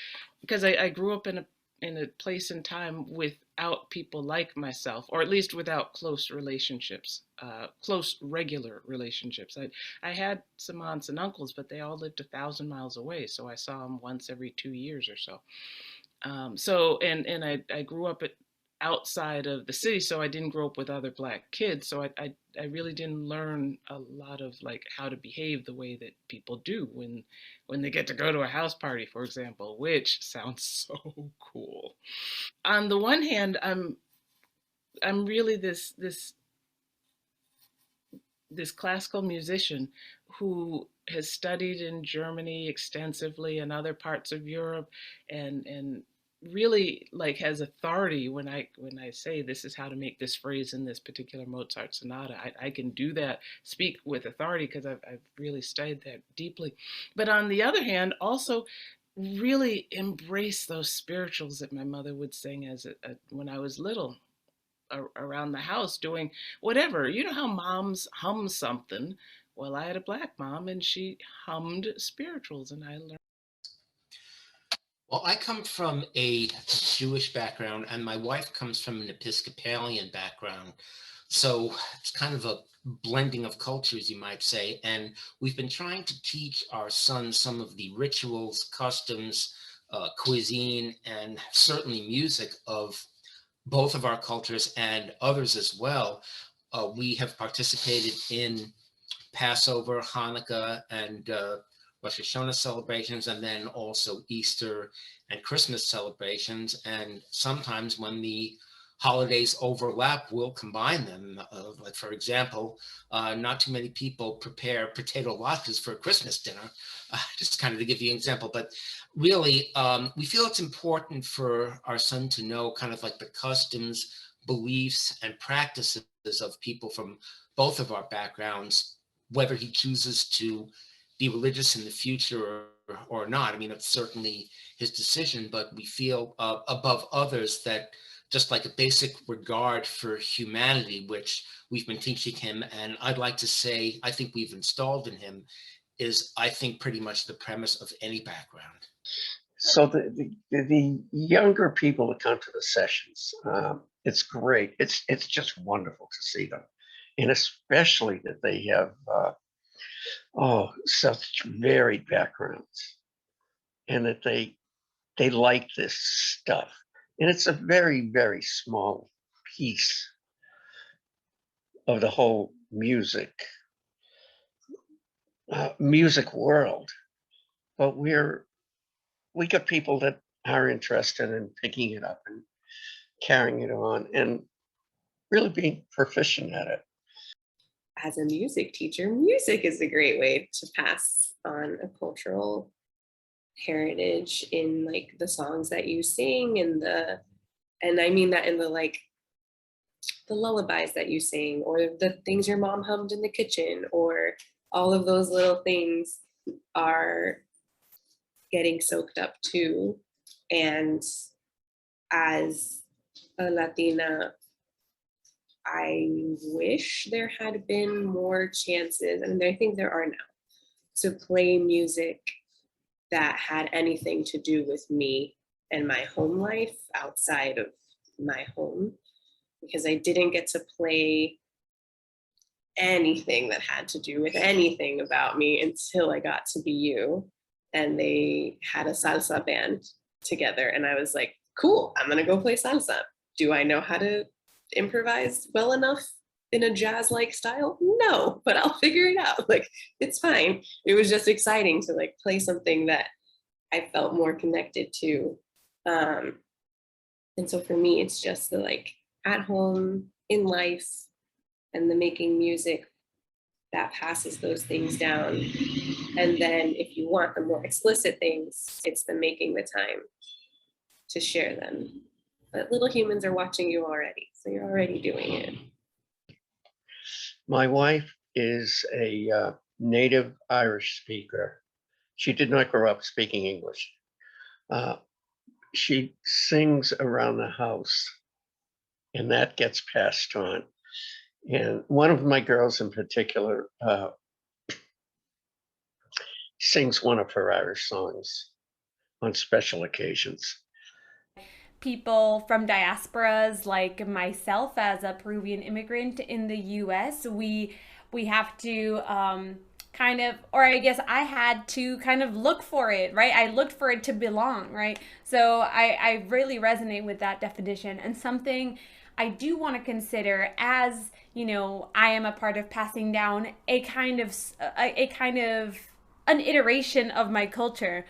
because I grew up in a place and time without people like myself, or at least without close relationships, close regular relationships. I had some aunts and uncles, but they all lived 1,000 miles away, so I saw them once every 2 years or so. I grew up outside of the city, so I didn't grow up with other Black kids. So I really didn't learn a lot of, like, how to behave the way that people do when they get to go to a house party, for example, which sounds so cool. On the one hand, I'm really this classical musician who has studied in Germany extensively and other parts of Europe, and really, like, has authority when I say this is how to make this phrase in this particular Mozart sonata. I can do that, speak with authority, because I've really studied that deeply. But on the other hand, also really embrace those spirituals that my mother would sing when I was little, around the house doing whatever. You know how moms hum something? Well, I had a Black mom, and she hummed spirituals, and I learned. Well, I come from a Jewish background, and my wife comes from an Episcopalian background. So it's kind of a blending of cultures, you might say. And we've been trying to teach our sons some of the rituals, customs, cuisine, and certainly music of both of our cultures and others as well. We have participated in Passover, Hanukkah, and Rosh Hashanah celebrations, and then also Easter and Christmas celebrations. And sometimes when the holidays overlap, we'll combine them. Like, for example, not too many people prepare potato latkes for Christmas dinner, just kind of to give you an example. But really, we feel it's important for our son to know kind of like the customs, beliefs, and practices of people from both of our backgrounds, whether he chooses to be religious in the future or not. I mean, it's certainly his decision, but we feel above others that just like a basic regard for humanity, which we've been teaching him, and I'd like to say, I think we've installed in him, is, I think, pretty much the premise of any background. So the younger people that come to the sessions, it's great. It's just wonderful to see them, and especially that they have such varied backgrounds, and that they like this stuff. And it's a very, very small piece of the whole music world, but we got people that are interested in picking it up and carrying it on and really being proficient at it. As a music teacher, music is a great way to pass on a cultural heritage in like the songs that you sing and I mean that in the like the lullabies that you sing, or the things your mom hummed in the kitchen, or all of those little things are getting soaked up too. And as a Latina, I wish there had been more chances, and I think there are now, to play music that had anything to do with me and my home life outside of my home, because I didn't get to play anything that had to do with anything about me until I got to BU, and they had a salsa band together, and I was like, cool, I'm gonna go play salsa. Do I know how to improvise well enough in a jazz-like style? No, but I'll figure it out. Like, it's fine. It was just exciting to like play something that I felt more connected to. And so for me, it's just the like at home, in life, and the making music that passes those things down. And then if you want the more explicit things, it's the making the time to share them. But little humans are watching you already, so you're already doing it. My wife is a native Irish speaker. She did not grow up speaking English. She sings around the house, and that gets passed on. And one of my girls in particular sings one of her Irish songs on special occasions. People from diasporas like myself as a Peruvian immigrant in the US, we have to kind of, or I guess I had to kind of look for it, right? I looked for it to belong, right? So I really resonate with that definition, and something I do want to consider as, you know, I am a part of passing down a kind of an iteration of my culture,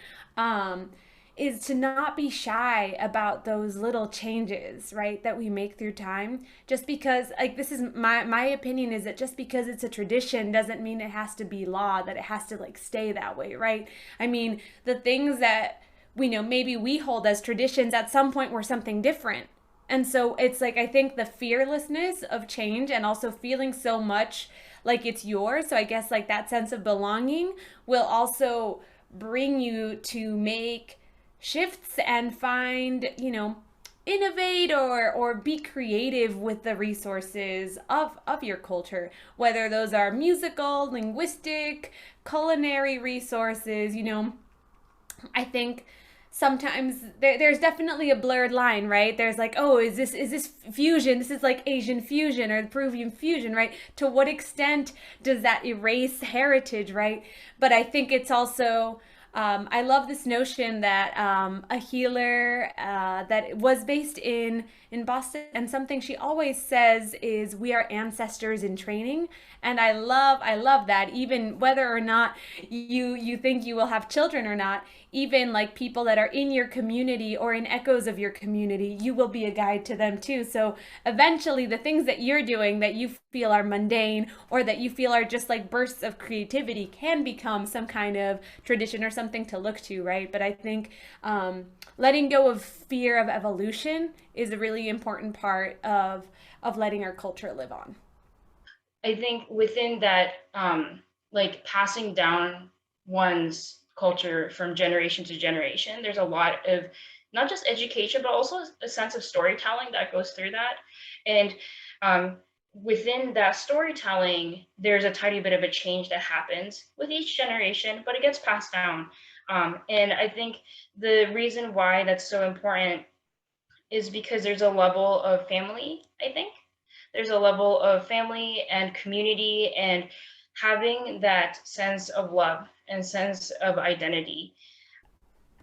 is to not be shy about those little changes, right, that we make through time. Just because, like, this is my opinion, is that just because it's a tradition doesn't mean it has to be law, that it has to like stay that way, right? I mean, the things that we know maybe we hold as traditions at some point were something different. And so it's like, I think the fearlessness of change and also feeling so much like it's yours, so I guess like that sense of belonging will also bring you to make shifts and find, you know, innovate or be creative with the resources of your culture, whether those are musical, linguistic, culinary resources. You know, I think sometimes there's definitely a blurred line, right? There's like, oh, is this fusion? This is like Asian fusion or Peruvian fusion, right? To what extent does that erase heritage, right? But I think it's also, I love this notion that a healer that was based in Boston, and something she always says is, we are ancestors in training. And I love that, even whether or not you think you will have children or not, even like people that are in your community or in echoes of your community, you will be a guide to them too. So eventually the things that you're doing that you feel are mundane or that you feel are just like bursts of creativity can become some kind of tradition or something to look to, right? But I think letting go of fear of evolution is a really important part of letting our culture live on. I think within that, like passing down one's culture from generation to generation, there's a lot of not just education, but also a sense of storytelling that goes through that. And within that storytelling, there's a tiny bit of a change that happens with each generation, but it gets passed down. And I think the reason why that's so important is because there's a level of family, I think. There's a level of family and community and having that sense of love and sense of identity.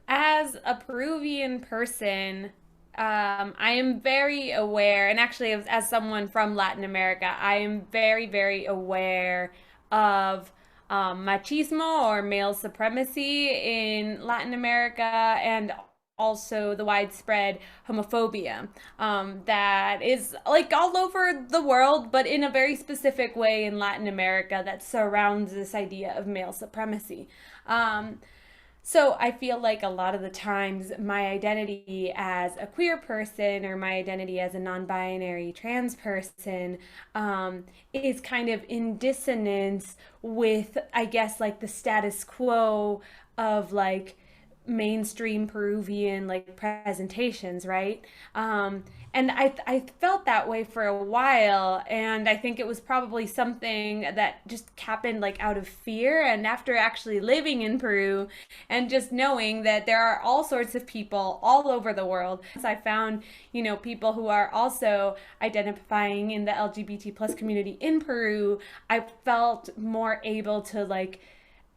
As a Peruvian person, I am very aware, and actually, as someone from Latin America, I am very, very aware of machismo or male supremacy in Latin America, and also the widespread homophobia that is like all over the world, but in a very specific way in Latin America that surrounds this idea of male supremacy. So I feel like a lot of the times my identity as a queer person or my identity as a non-binary trans person is kind of in dissonance with, I guess, like the status quo of like mainstream Peruvian like presentations, right? And I felt that way for a while, and I think it was probably something that just happened like out of fear. And after actually living in Peru and just knowing that there are all sorts of people all over the world, I found, you know, people who are also identifying in the LGBT plus community in Peru. I felt more able to like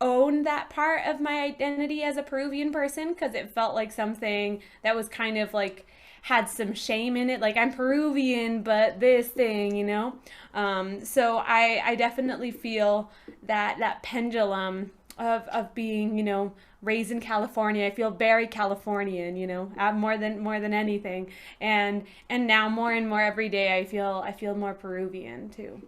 own that part of my identity as a Peruvian person, because it felt like something that was kind of like had some shame in it, like I'm Peruvian but this thing, you know. So I definitely feel that pendulum of being, you know, raised in California. I feel very Californian, you know, more than anything, and now more and more every day I feel more Peruvian too.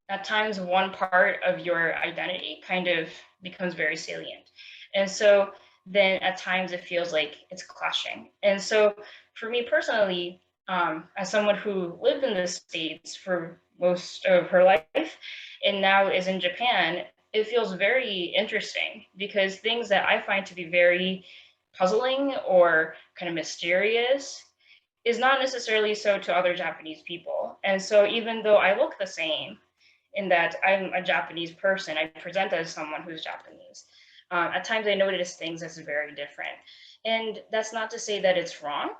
At times, one part of your identity kind of becomes very salient. And so then at times it feels like it's clashing. And so for me personally, as someone who lived in the States for most of her life and now is in Japan, it feels very interesting because things that I find to be very puzzling or kind of mysterious is not necessarily so to other Japanese people. And so even though I look the same, in that I'm a Japanese person, I present as someone who's Japanese. At times I notice things that's very different. And that's not to say that it's wrong.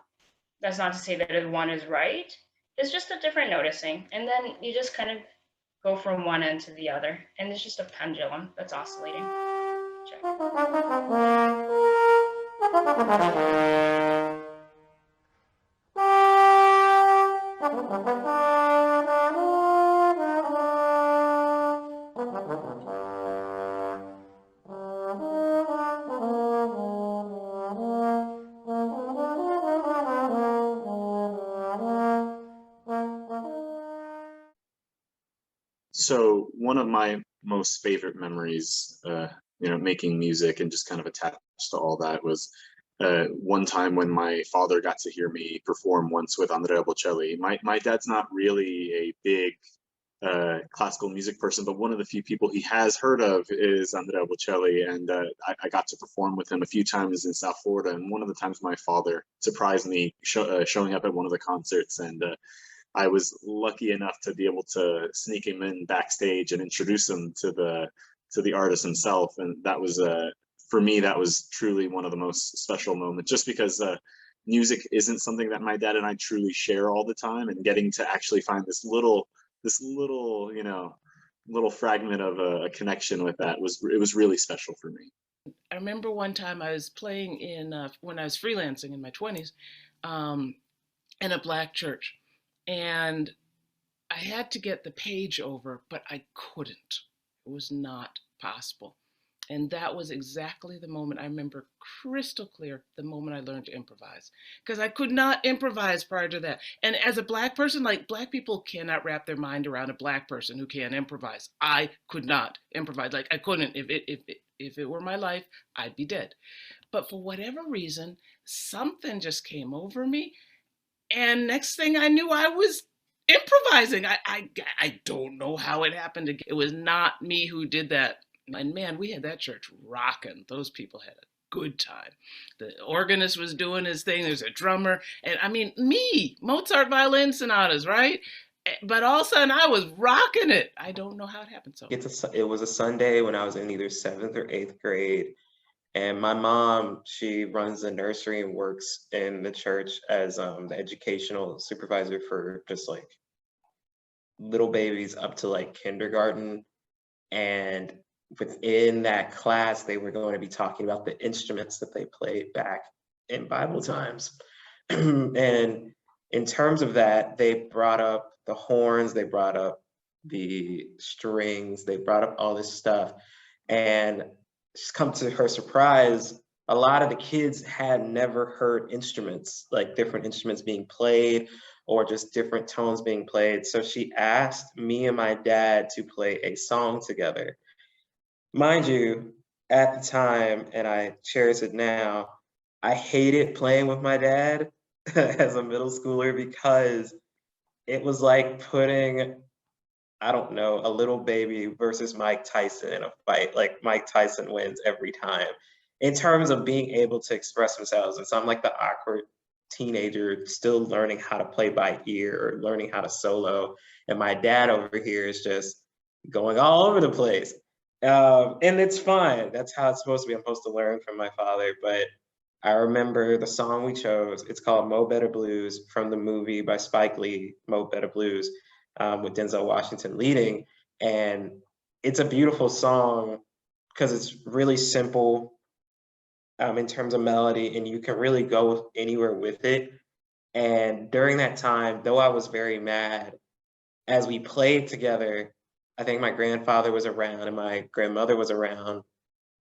That's not to say that one is right. It's just a different noticing. And then you just kind of go from one end to the other. And it's just a pendulum that's oscillating. Check. So one of my most favorite memories, making music and just kind of attached to all that was one time when my father got to hear me perform once with Andrea Bocelli. My dad's not really a big classical music person, but one of the few people he has heard of is Andrea Bocelli, and I got to perform with him a few times in South Florida. And one of the times my father surprised me showing up at one of the concerts, and I was lucky enough to be able to sneak him in backstage and introduce him to the artist himself. And that was for me, that was truly one of the most special moments, just because music isn't something that my dad and I truly share all the time, and getting to actually find this little fragment of a connection with that was really special for me. I remember one time I was playing when I was freelancing in my 20s in a Black church, and I had to get the page over, but I couldn't. It was not possible. And that was exactly the moment I remember crystal clear, the moment I learned to improvise, because I could not improvise prior to that. And as a Black person, like, Black people cannot wrap their mind around a Black person who can't improvise. I could not improvise. Like, I couldn't. If it were my life, I'd be dead. But for whatever reason, something just came over me. And next thing I knew, I was improvising. I don't know how it happened. It was not me who did that. And man, we had that church rocking. Those people had a good time. The organist was doing his thing. There's a drummer. And I mean, me, Mozart violin sonatas, right? but all of a sudden I was rocking it. I don't know how it happened. So It was a Sunday when I was in either 7th or 8th grade. And my mom, she runs a nursery and works in the church as the educational supervisor for just like little babies up to like kindergarten. And within that class, they were going to be talking about the instruments that they played back in Bible times. And in terms of that, they brought up the horns, they brought up the strings, they brought up all this stuff. And just come to her surprise, a lot of the kids had never heard instruments, like different instruments being played or just different tones being played. So she asked me and my dad to play a song together. Mind you, at the time, and I cherish it now, I hated playing with my dad as a middle schooler because it was like putting, I don't know, a little baby versus Mike Tyson in a fight. Like Mike Tyson wins every time in terms of being able to express themselves. And so I'm like the awkward teenager still learning how to play by ear or learning how to solo. And my dad over here is just going all over the place. And it's fine. That's how it's supposed to be. I'm supposed to learn from my father. But I remember the song we chose. It's called Mo Better Blues from the movie by Spike Lee, Mo Better Blues, with Denzel Washington leading. And it's a beautiful song because it's really simple in terms of melody, and you can really go anywhere with it. And during that time, though I was very mad, as we played together, I think my grandfather was around and my grandmother was around.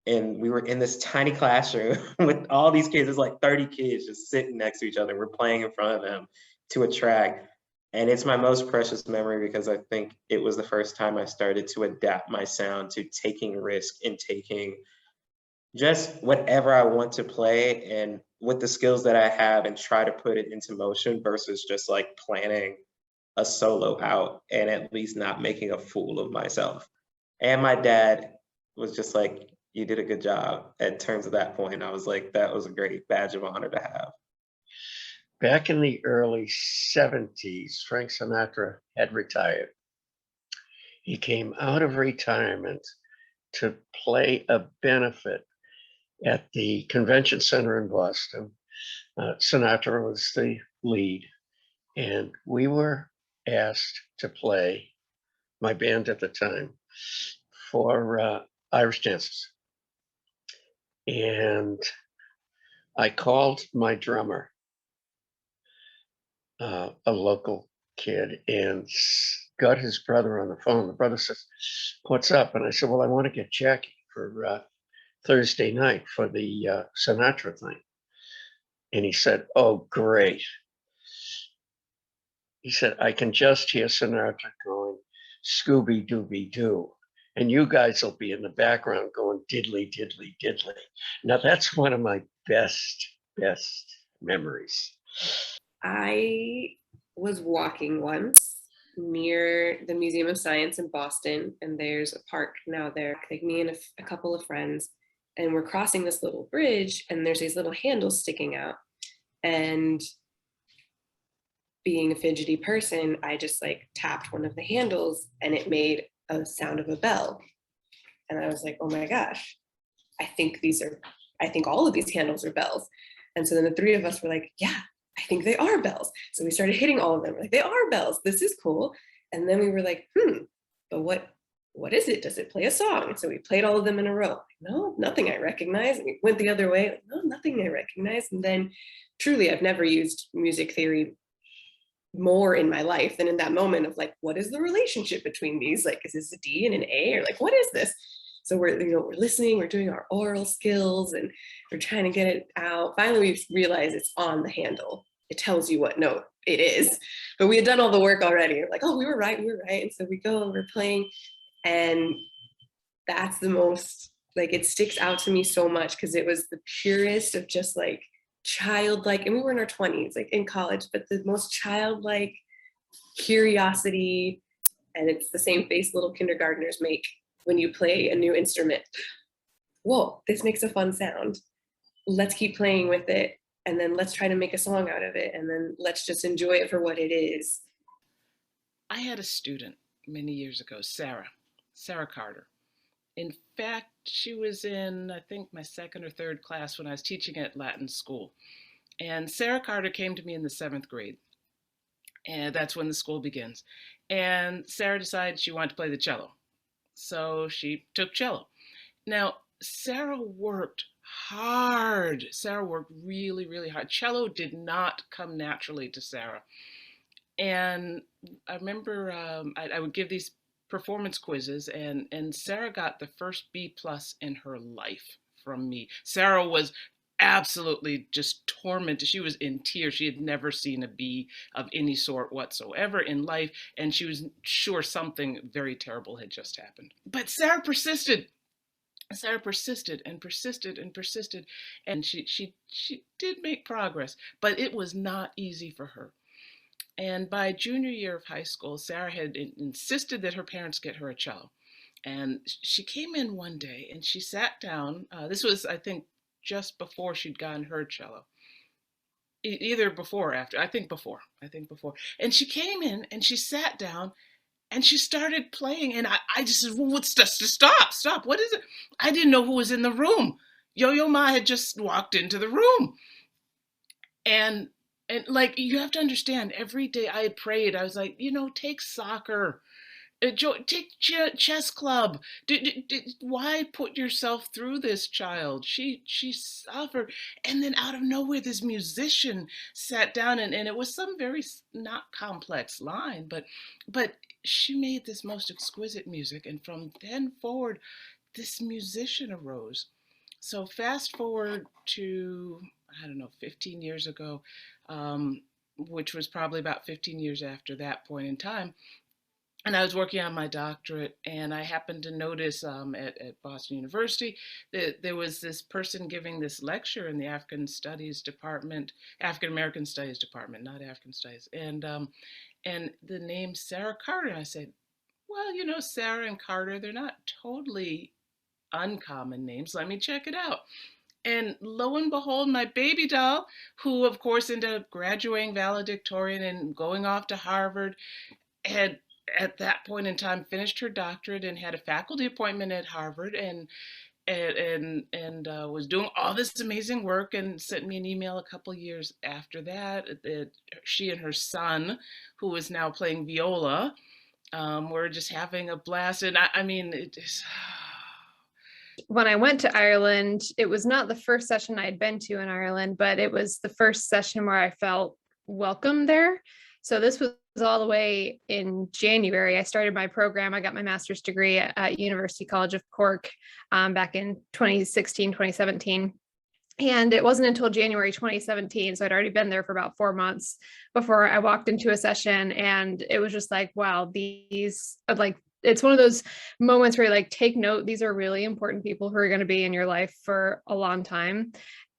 And we were in this tiny classroom with all these kids. There's like 30 kids just sitting next to each other. We're playing in front of them to a track. And it's my most precious memory because I think it was the first time I started to adapt my sound to taking risk and taking just whatever I want to play and with the skills that I have and try to put it into motion versus just like planning a solo out and at least not making a fool of myself. And my dad was just like, you did a good job. In terms of that point, I was like, that was a great badge of honor to have. Back in the early 70s, Frank Sinatra had retired. He came out of retirement to play a benefit at the convention center in Boston. Sinatra was the lead, and we were asked to play, my band at the time, for Irish Chances. And I called my drummer, a local kid, and got his brother on the phone. The brother says, "What's up?" And I said, "Well, I want to get Jackie for Thursday night for the Sinatra thing." And he said, "Oh, great." He said, "I can just hear Sinatra going, Scooby Dooby Doo. And you guys will be in the background going diddly, diddly, diddly." Now that's one of my best memories. I was walking once near the Museum of Science in Boston, and there's a park now there. Like me and a couple of friends, and we're crossing this little bridge, and there's these little handles sticking out. And being a fidgety person, I just like tapped one of the handles, and it made a sound of a bell. And I was like, oh my gosh, I think all of these handles are bells. And so then the three of us were like, yeah, I think they are bells. So we started hitting all of them. We're like, they are bells. This is cool. And then we were like, but what is it? Does it play a song? And so we played all of them in a row. Like, no, nothing I recognize. And we went the other way. Like, no, nothing I recognize. And then truly, I've never used music theory more in my life than in that moment of like, what is the relationship between these? Like, is this a D and an A, or like, what is this? So we're listening, we're doing our oral skills, and we're trying to get it out. Finally, we realize it's on the handle. It tells you what note it is. But we had done all the work already. We're like, oh, we were right. And so we go, we're playing, and that's the most, like, it sticks out to me so much because it was the purest of just like childlike, and we were in our 20s, like in college, but the most childlike curiosity. And it's the same face little kindergartners make when you play a new instrument. Whoa, this makes a fun sound. Let's keep playing with it. And then let's try to make a song out of it. And then let's just enjoy it for what it is. I had a student many years ago, Sarah Carter. In fact, she was in, I think, my second or third class when I was teaching at Latin school. And Sarah Carter came to me in the 7th grade. And that's when the school begins. And Sarah decided she wanted to play the cello. So she took cello. Now, Sarah worked hard. Sarah worked really, really hard. Cello did not come naturally to Sarah. And I remember I would give these performance quizzes, and Sarah got the first B+ in her life from me. Sarah was absolutely just tormented. She was in tears. She had never seen a B of any sort whatsoever in life, and she was sure something very terrible had just happened. But Sarah persisted. Sarah persisted and persisted and persisted, and she did make progress, but it was not easy for her. And by junior year of high school, Sarah had insisted that her parents get her a cello. And she came in one day and she sat down. This was, I think, just before she'd gotten her cello. Either before or after. I think before. And she came in and she sat down and she started playing. And I just said, well, stop. What is it? I didn't know who was in the room. Yo-Yo Ma had just walked into the room. And like, you have to understand, every day I had prayed, I was like, take soccer, take chess club. Why put yourself through this, child? She suffered. And then out of nowhere, this musician sat down, and it was some very not complex line, but she made this most exquisite music. And from then forward, this musician arose. So fast forward to, 15 years ago, which was probably about 15 years after that point in time. And I was working on my doctorate, and I happened to notice at Boston University that there was this person giving this lecture in the African American Studies department, not African Studies, and the name Sarah Carter. And I said, well, Sarah and Carter, they're not totally uncommon names. Let me check it out. And lo and behold, my baby doll, who of course ended up graduating valedictorian and going off to Harvard, had at that point in time finished her doctorate and had a faculty appointment at Harvard, and was doing all this amazing work, and sent me an email a couple years after that she and her son, who is now playing viola, were just having a blast. And I mean, it is. When I went to Ireland, it was not the first session I had been to in Ireland, but it was the first session where I felt welcome there. So this was all the way in January. I started my program. I got my master's degree at University College of Cork back in 2016, 2017. And it wasn't until January 2017, so I'd already been there for about 4 months before I walked into a session, and it was just like, wow, it's one of those moments where you take note, these are really important people who are going to be in your life for a long time.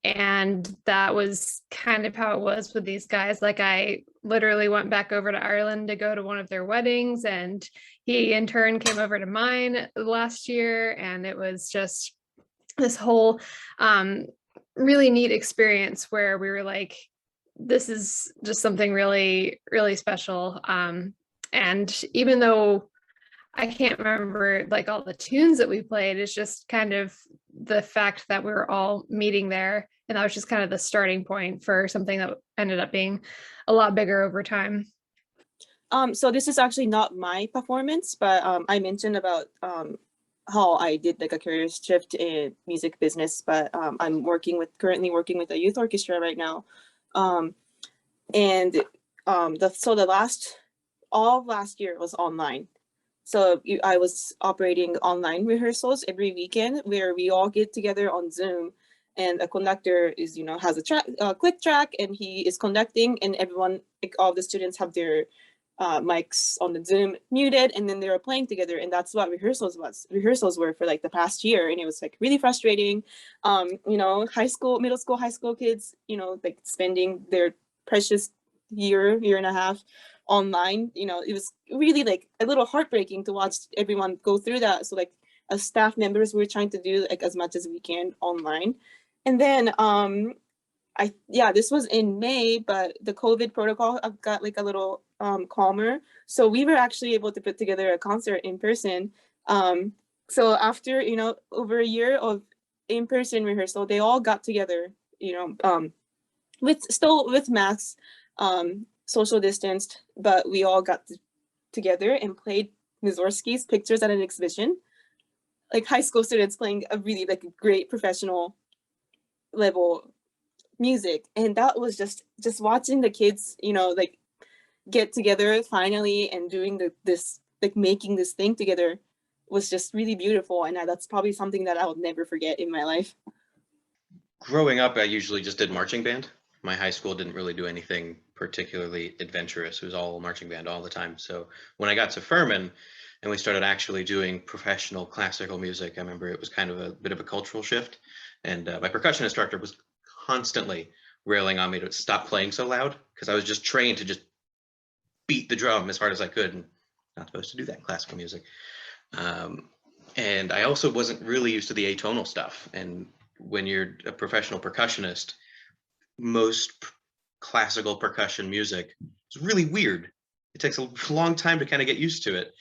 And that was kind of how it was with these guys. I literally went back over to Ireland to go to one of their weddings, and he in turn came over to mine last year. And it was just this whole really neat experience where we were like, this is just something really, really special. And even though I can't remember all the tunes that we played, it's just kind of the fact that we were all meeting there. And that was just kind of the starting point for something that ended up being a lot bigger over time. So this is actually not my performance, but I mentioned about how I did a career shift in music business, but I'm currently working with a youth orchestra right now. All of last year was online. So I was operating online rehearsals every weekend where we all get together on Zoom, and a conductor has a click track, and he is conducting, and everyone, all the students have their mics on the Zoom muted, and then they were playing together. And that's what rehearsals were for the past year. And it was really frustrating. Middle school, high school kids, spending their precious year and a half online. It was really a little heartbreaking to watch everyone go through that. So as staff members, we're trying to do as much as we can online. And then this was in May, but the COVID protocol got like a little calmer. So we were actually able to put together a concert in person. So after, over a year of in-person rehearsal, they all got together, with masks, social distanced, but we all got together and played Mussorgsky's Pictures at an exhibition. Like high school students playing a really like great professional level music, and that was just watching the kids, like get together finally and doing this like making this thing together was just really beautiful, and that's probably something that I will never forget in my life. Growing up, I usually just did marching band. My high school didn't really do anything particularly adventurous. It was all marching band all the time. So when I got to Furman and we started actually doing professional classical music, I remember it was kind of a bit of a cultural shift. And my percussion instructor was constantly railing on me to stop playing so loud, because I was just trained to just beat the drum as hard as I could, and not supposed to do that in classical music. And I also wasn't really used to the atonal stuff. And when you're a professional percussionist, most classical percussion music is really weird. It takes a long time to kind of get used to it.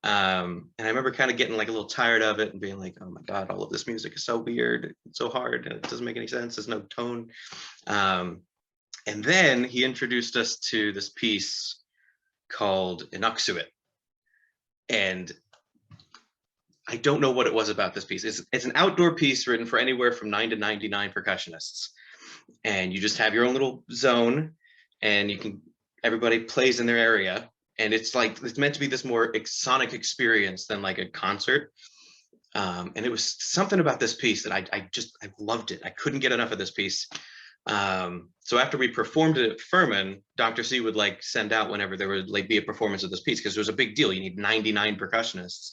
And I remember kind of getting like a little tired of it and being like, oh my God, all of this music is so weird, it's so hard, and it doesn't make any sense, there's no tone. And then he introduced us to this piece called Inuxuit. And I don't know what it was about this piece. It's an outdoor piece written for anywhere from 9 to 99 percussionists. And you just have your own little zone, and everybody plays in their area. And it's meant to be this more sonic experience than like a concert. And it was something about this piece that I loved it. I couldn't get enough of this piece. So after we performed it at Furman, Dr. C would like send out whenever there would like be a performance of this piece, because it was a big deal. You need 99 percussionists.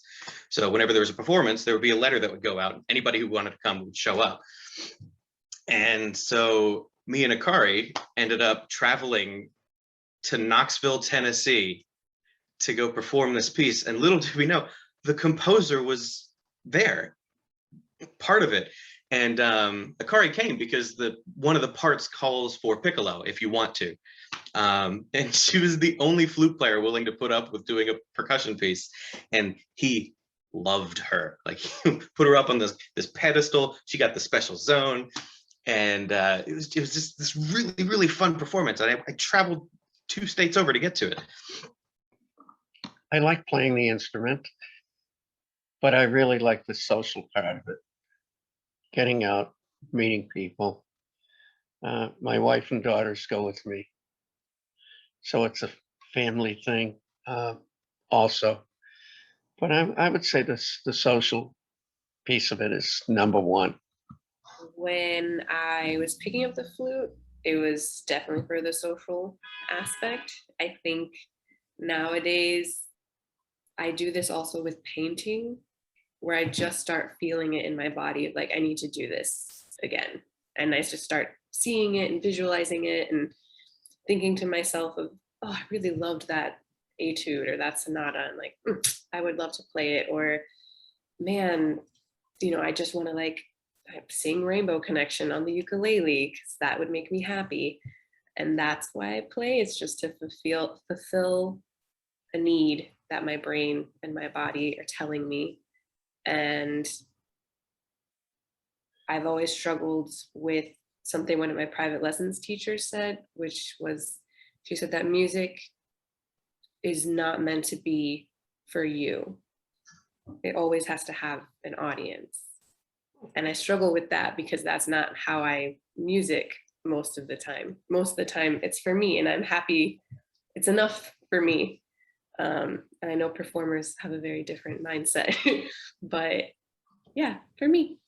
So whenever there was a performance, there would be a letter that would go out. Anybody who wanted to come would show up. And so me and Akari ended up traveling to Knoxville, Tennessee to go perform this piece. And little did we know, the composer was there, part of it. And Akari came because one of the parts calls for piccolo if you want to. And she was the only flute player willing to put up with doing a percussion piece. And he loved her. Like, he put her up on this pedestal. She got the special zone. And it was just this really, really fun performance. And I traveled 2 states over to get to it. I like playing the instrument, but I really like the social part of it. Getting out, meeting people. My wife and daughters go with me. So it's a family thing also. But I would say the social piece of it is number one. When I was picking up the flute, it was definitely for the social aspect. I think nowadays I do this also with painting, where I just start feeling it in my body, like I need to do this again. And I just start seeing it and visualizing it and thinking to myself of, oh, I really loved that etude or that sonata, and like, I would love to play it. Or, man, I just want to like sing Rainbow Connection on the ukulele because that would make me happy. And that's why I play. It's just to fulfill a need that my brain and my body are telling me. And I've always struggled with something one of my private lessons teachers said, which was, she said that music is not meant to be for you. It always has to have an audience. And I struggle with that because that's not how I music most of the time. Most of the time it's for me, and I'm happy. It's enough for me. And I know performers have a very different mindset, but yeah, for me.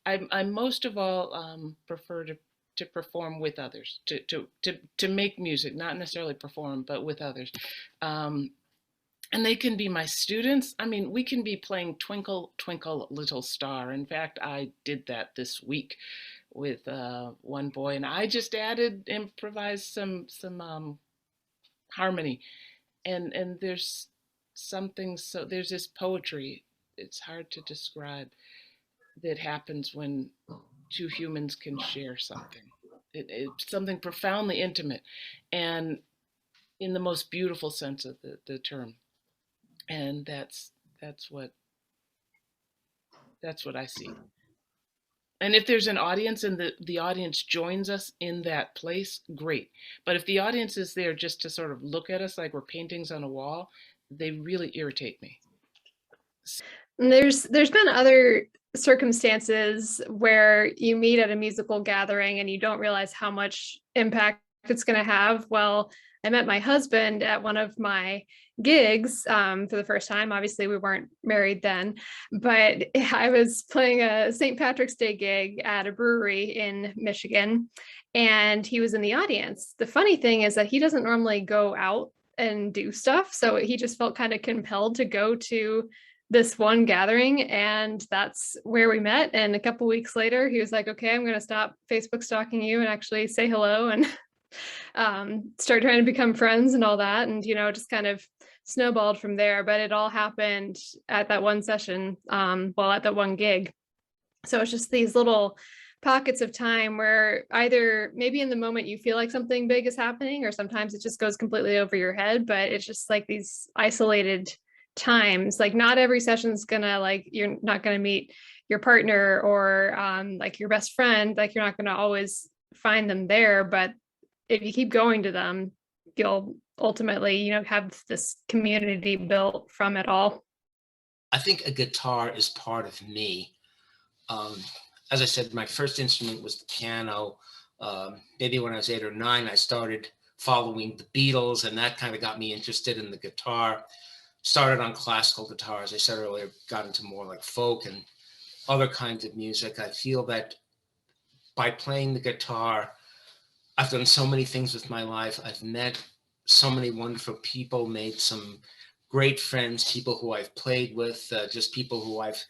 I most of all prefer to perform with others, to make music, not necessarily perform, but with others. And they can be my students. I mean, we can be playing Twinkle, Twinkle, Little Star. In fact, I did that this week with one boy, and I just improvised some harmony. And there's something, so there's this poetry, it's hard to describe, that happens when 2 humans can share something. It's something profoundly intimate, and in the most beautiful sense of the term. And that's what I see. And if there's an audience and the audience joins us in that place, great. But if the audience is there just to sort of look at us like we're paintings on a wall, they really irritate me. And there's been other circumstances where you meet at a musical gathering and you don't realize how much impact it's going to have. Well, I met my husband at one of my gigs for the first time. Obviously, we weren't married then, but I was playing a St. Patrick's Day gig at a brewery in Michigan, and he was in the audience. The funny thing is that he doesn't normally go out and do stuff, so he just felt kind of compelled to go to this one gathering, and that's where we met. And a couple weeks later he was like, okay, I'm going to stop Facebook stalking you and actually say hello and start trying to become friends and all that. And just kind of snowballed from there, but it all happened at that one session, at that one gig. So it's just these little pockets of time where either maybe in the moment you feel like something big is happening, or sometimes it just goes completely over your head. But it's just like these isolated times. Like not every session's gonna, you're not gonna meet your partner or like your best friend. Like you're not gonna always find them there, but if you keep going to them, you'll ultimately have this community built from it all. I think a guitar is part of me. As I said, my first instrument was the piano. Maybe when I was 8 or 9, I started following the Beatles, and that kind of got me interested in the guitar. Started on classical guitar, as I said earlier, got into more like folk and other kinds of music. I feel that by playing the guitar, I've done so many things with my life. I've met so many wonderful people, made some great friends, people who I've played with, just people who I've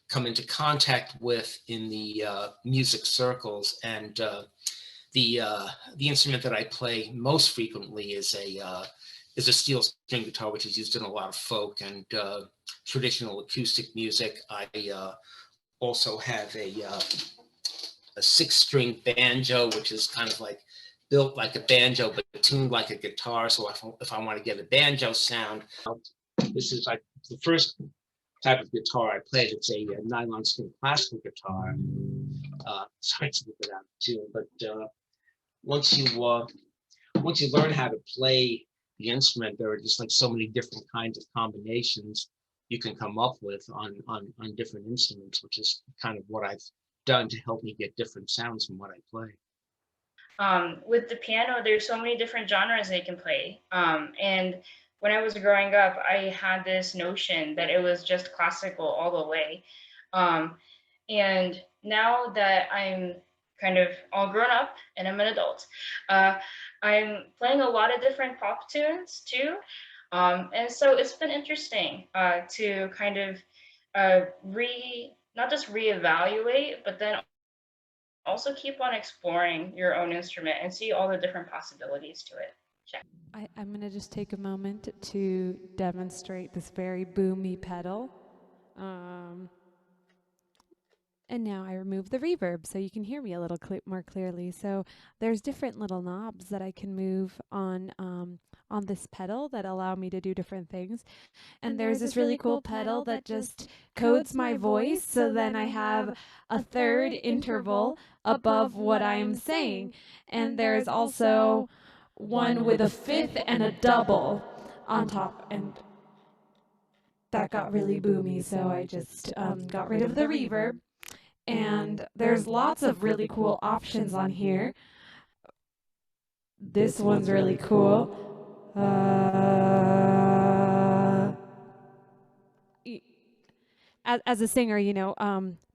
come into contact with in the music circles. And the instrument that I play most frequently is a steel string guitar, which is used in a lot of folk and traditional acoustic music. I also have a 6-string banjo, which is kind of like built like a banjo, but tuned like a guitar. So if I want to get a banjo sound, this is like the first type of guitar I played. It's a nylon string classical guitar. It's a little bit out of tune, but once you learn how to play the instrument, there are just like so many different kinds of combinations you can come up with on different instruments, which is kind of what I've done to help me get different sounds from what I play. With the piano, there's so many different genres they can play. And when I was growing up, I had this notion that it was just classical all the way. And now that I'm kind of all grown up and I'm an adult, I'm playing a lot of different pop tunes too. And so it's been interesting to kind of not just reevaluate, but then also keep on exploring your own instrument and see all the different possibilities to it. I'm going to just take a moment to demonstrate this very boomy pedal. And now I remove the reverb so you can hear me a little more clearly. So there's different little knobs that I can move on this pedal that allow me to do different things. And there's this really cool pedal that just codes my voice, so then I have a third interval above what I'm saying. And there's also one with a fifth and a double on top, and that got really boomy, so I just got rid of the reverb. And there's lots of really cool options on here. This one's really cool. As a singer,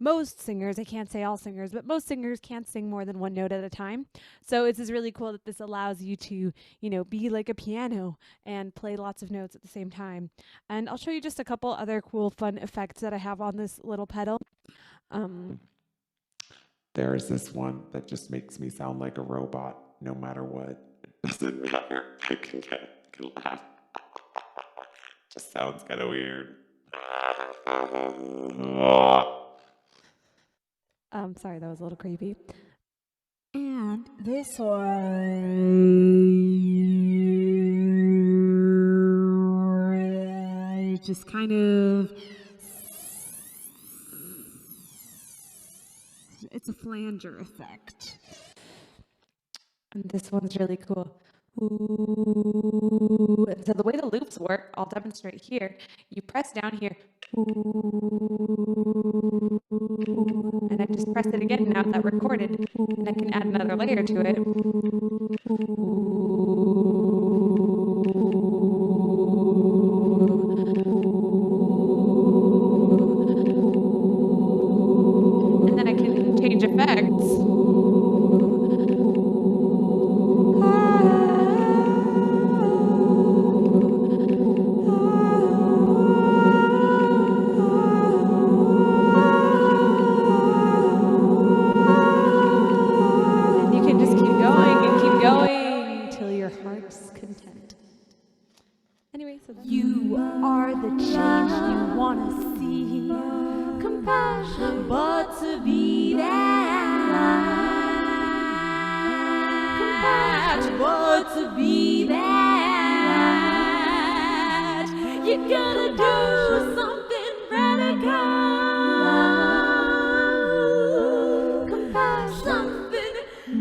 most singers, I can't say all singers, but most singers can't sing more than one note at a time. So it's just really cool that this allows you to, be like a piano and play lots of notes at the same time. And I'll show you just a couple other cool, fun effects that I have on this little pedal. There's this one that just makes me sound like a robot no matter what. It doesn't matter. I can laugh. Just sounds kind of weird. Sorry, that was a little creepy. And this one just kind of, it's a flanger effect. And this one's really cool. Ooh. And so the way the loops work, I'll demonstrate here. You press down here. Ooh. And I just press it again. Now it's recorded. And I can add another layer to it. And then I can change effects. And you can just keep going and keep going till your heart's content. Anyway, so you are the change you want to see. Compassion, but to be that. Compassion, but to be that. You gotta do something radical. Compassion, something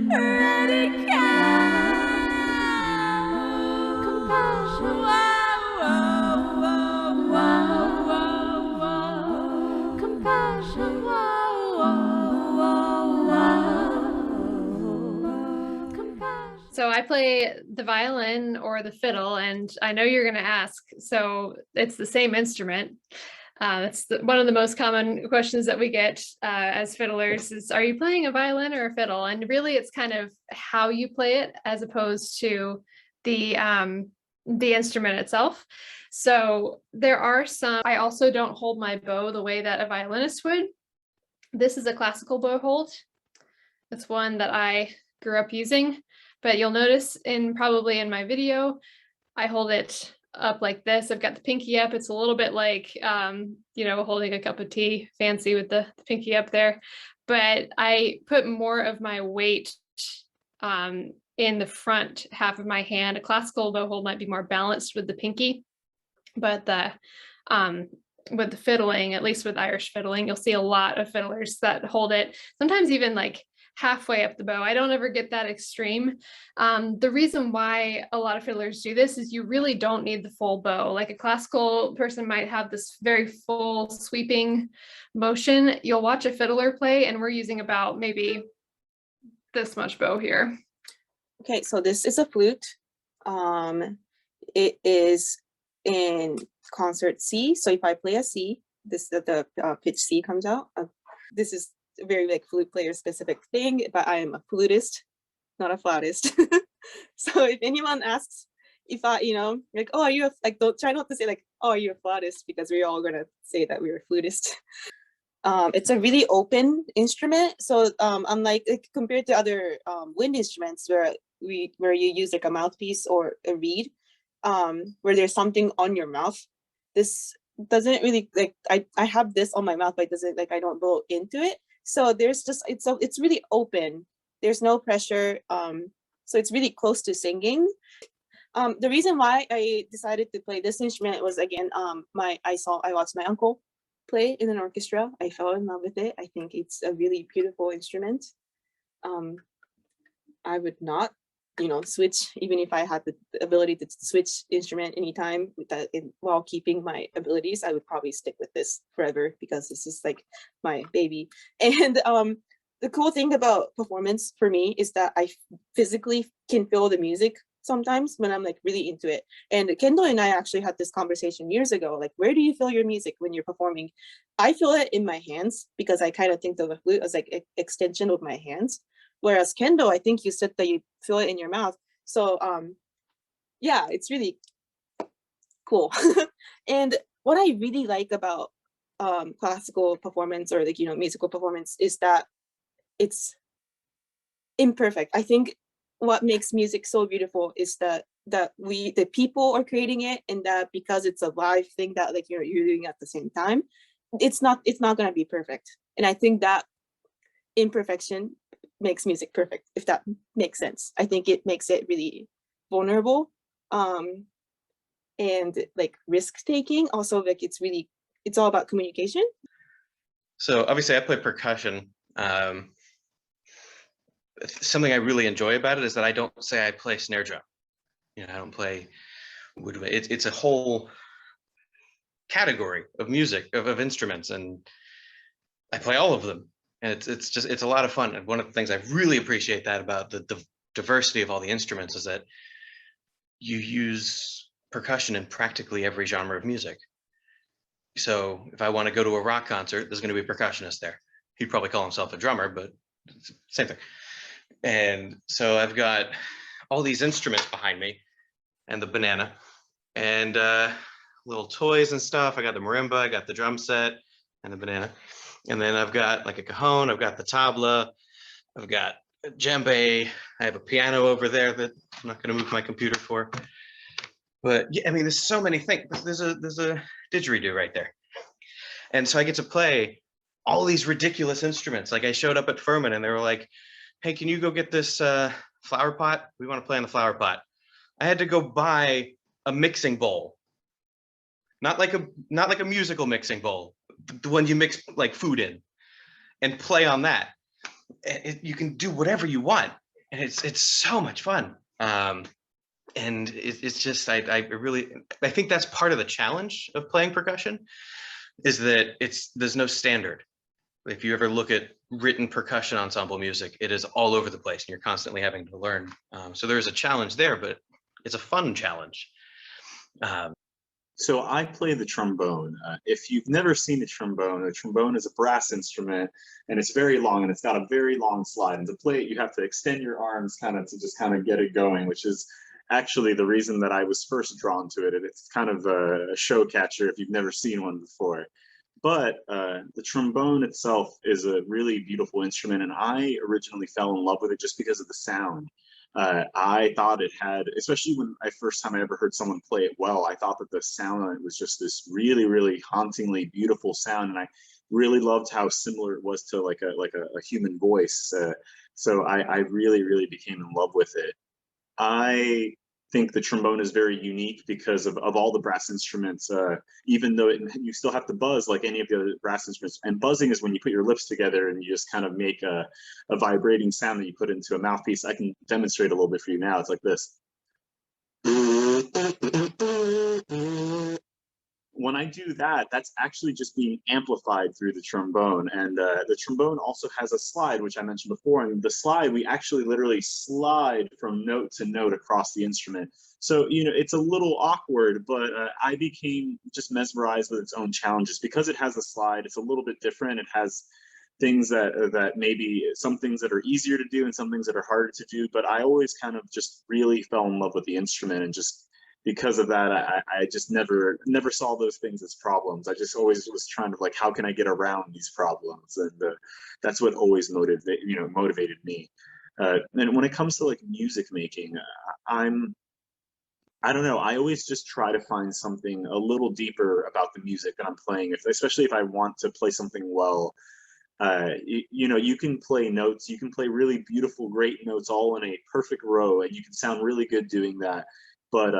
radical. Compassion. Compassion, compassion. So I play the violin or the fiddle, and I know you're going to ask, so it's the same instrument. It's one of the most common questions that we get as fiddlers is, are you playing a violin or a fiddle? And really it's kind of how you play it as opposed to the instrument itself. So there are some, I also don't hold my bow the way that a violinist would. This is a classical bow hold. It's one that I grew up using, but you'll notice probably in my video, I hold it up like this. I've got the pinky up. It's a little bit like, holding a cup of tea, fancy with the pinky up there. But I put more of my weight in the front half of my hand. A classical bow hold might be more balanced with the pinky, but with the fiddling, at least with Irish fiddling, you'll see a lot of fiddlers that hold it, sometimes even like halfway up the bow. I don't ever get that extreme. The reason why a lot of fiddlers do this is you really don't need the full bow. Like a classical person might have this very full sweeping motion. You'll watch a fiddler play and we're using about maybe this much bow here. Okay, so this is a flute. It is in concert C. So if I play a C, the pitch C comes out. This is a very like flute player specific thing, but I am a flutist, not a flautist. So if anyone asks if I, like, oh, are you like, don't try not to say like, oh, are you a flautist, because we're all gonna say that we're a flutist. It's a really open instrument. So unlike compared to other wind instruments where you use like a mouthpiece or a reed, where there's something on your mouth, this doesn't really like, I have this on my mouth, but it doesn't like, I don't blow into it. So there's just, it's really open. There's no pressure. So it's really close to singing. The reason why I decided to play this instrument was, again, I watched my uncle play in an orchestra. I fell in love with it. I think it's a really beautiful instrument. I would not, switch, even if I had the ability to switch instrument anytime while keeping my abilities. I would probably stick with this forever because this is like my baby. And the cool thing about performance for me is that I physically can feel the music sometimes when I'm like really into it. And Kendall and I actually had this conversation years ago, like, where do you feel your music when you're performing? I feel it in my hands because I kind of think of the flute as like an extension of my hands. Whereas Kendall, I think you said that you feel it in your mouth. So yeah, it's really cool. And what I really like about classical performance or like, musical performance is that it's imperfect. I think what makes music so beautiful is that the people are creating it, and that because it's a live thing that like you're doing at the same time, it's not going to be perfect. And I think that imperfection makes music perfect, if that makes sense. I think it makes it really vulnerable, and like risk taking. Also, like it's all about communication. So obviously I play percussion. Something I really enjoy about it is that I don't say I play snare drum. I don't play woodwind. It's a whole category of music, of instruments, and I play all of them. And it's a lot of fun. And one of the things I really appreciate that about the diversity of all the instruments is that you use percussion in practically every genre of music. So if I want to go to a rock concert, there's going to be a percussionist there. He'd probably call himself a drummer, but it's the same thing. And so I've got all these instruments behind me and the banana and little toys and stuff. I got the marimba, I got the drum set and the banana. And then I've got like a cajon, I've got the tabla, I've got a djembe, I have a piano over there that I'm not going to move my computer for. But yeah, I mean, there's so many things. There's a didgeridoo right there. And so I get to play all these ridiculous instruments. Like I showed up at Furman and they were like, hey, can you go get this flower pot? We want to play on the flower pot. I had to go buy a mixing bowl. Not like a musical mixing bowl, the one you mix like food in, and play on that. You can do whatever you want. And it's so much fun. And it's just, I think that's part of the challenge of playing percussion, is that there's no standard. If you ever look at written percussion ensemble music, it is all over the place and you're constantly having to learn. So there's a challenge there, but it's a fun challenge. So I play the trombone. If you've never seen a trombone is a brass instrument and it's very long and it's got a very long slide. And to play it, you have to extend your arms to just get it going, which is actually the reason that I was first drawn to it. It's kind of a show catcher if you've never seen one before. But the trombone itself is a really beautiful instrument, and I originally fell in love with it just because of the sound. I thought it had, especially when first time I ever heard someone play it well, I thought that the sound on it was just this really, really hauntingly beautiful sound, and I really loved how similar it was to like a human voice. So I really, really became in love with it. I think the trombone is very unique because of all the brass instruments, even though you still have to buzz like any of the other brass instruments. And buzzing is when you put your lips together and you just kind of make a vibrating sound that you put into a mouthpiece. I can demonstrate a little bit for you now. It's like this. When I do that, that's actually just being amplified through the trombone. And the trombone also has a slide, which I mentioned before. And the slide, we actually literally slide from note to note across the instrument. So, it's a little awkward, but I became just mesmerized with its own challenges. Because it has a slide, it's a little bit different. It has things that maybe some things that are easier to do and some things that are harder to do. But I always kind of just really fell in love with the instrument, and just because of that, I just never saw those things as problems. I just always was trying to how can I get around these problems? And that's what always motivated me. And when it comes to music making, I don't know, I always just try to find something a little deeper about the music that I'm playing, especially if I want to play something well. You can play notes, you can play really beautiful, great notes all in a perfect row, and you can sound really good doing that. But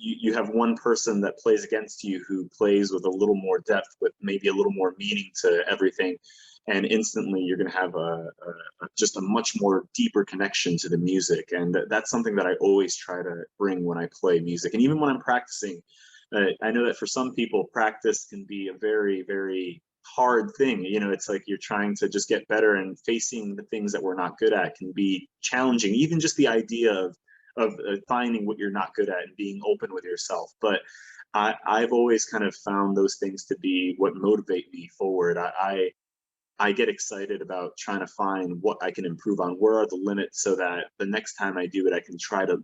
you have one person that plays against you who plays with a little more depth, with maybe a little more meaning to everything, and instantly you're going to have just a much more deeper connection to the music. And that's something that I always try to bring when I play music. And even when I'm practicing, I know that for some people, practice can be a very, very hard thing. It's like you're trying to just get better, and facing the things that we're not good at can be challenging. Even just the idea of finding what you're not good at and being open with yourself. But I've always kind of found those things to be what motivate me forward. I get excited about trying to find what I can improve on, where are the limits, so that the next time I do it, I can try to,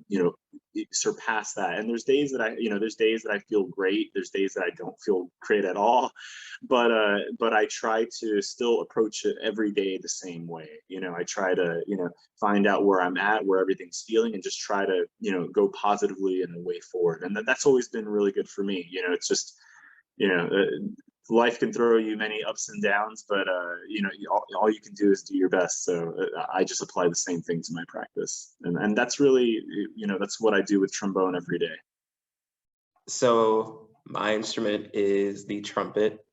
surpass that. And there's days that I feel great. There's days that I don't feel great at all. But I try to still approach it every day the same way. I try to, find out where I'm at, where everything's feeling, and just try to, go positively in the way forward. And that's always been really good for me. It's just, life can throw you many ups and downs, but you know, all you can do is do your best. So I just apply the same thing to my practice, and that's really, you know, that's what I do with trombone every day. So my instrument is the trumpet,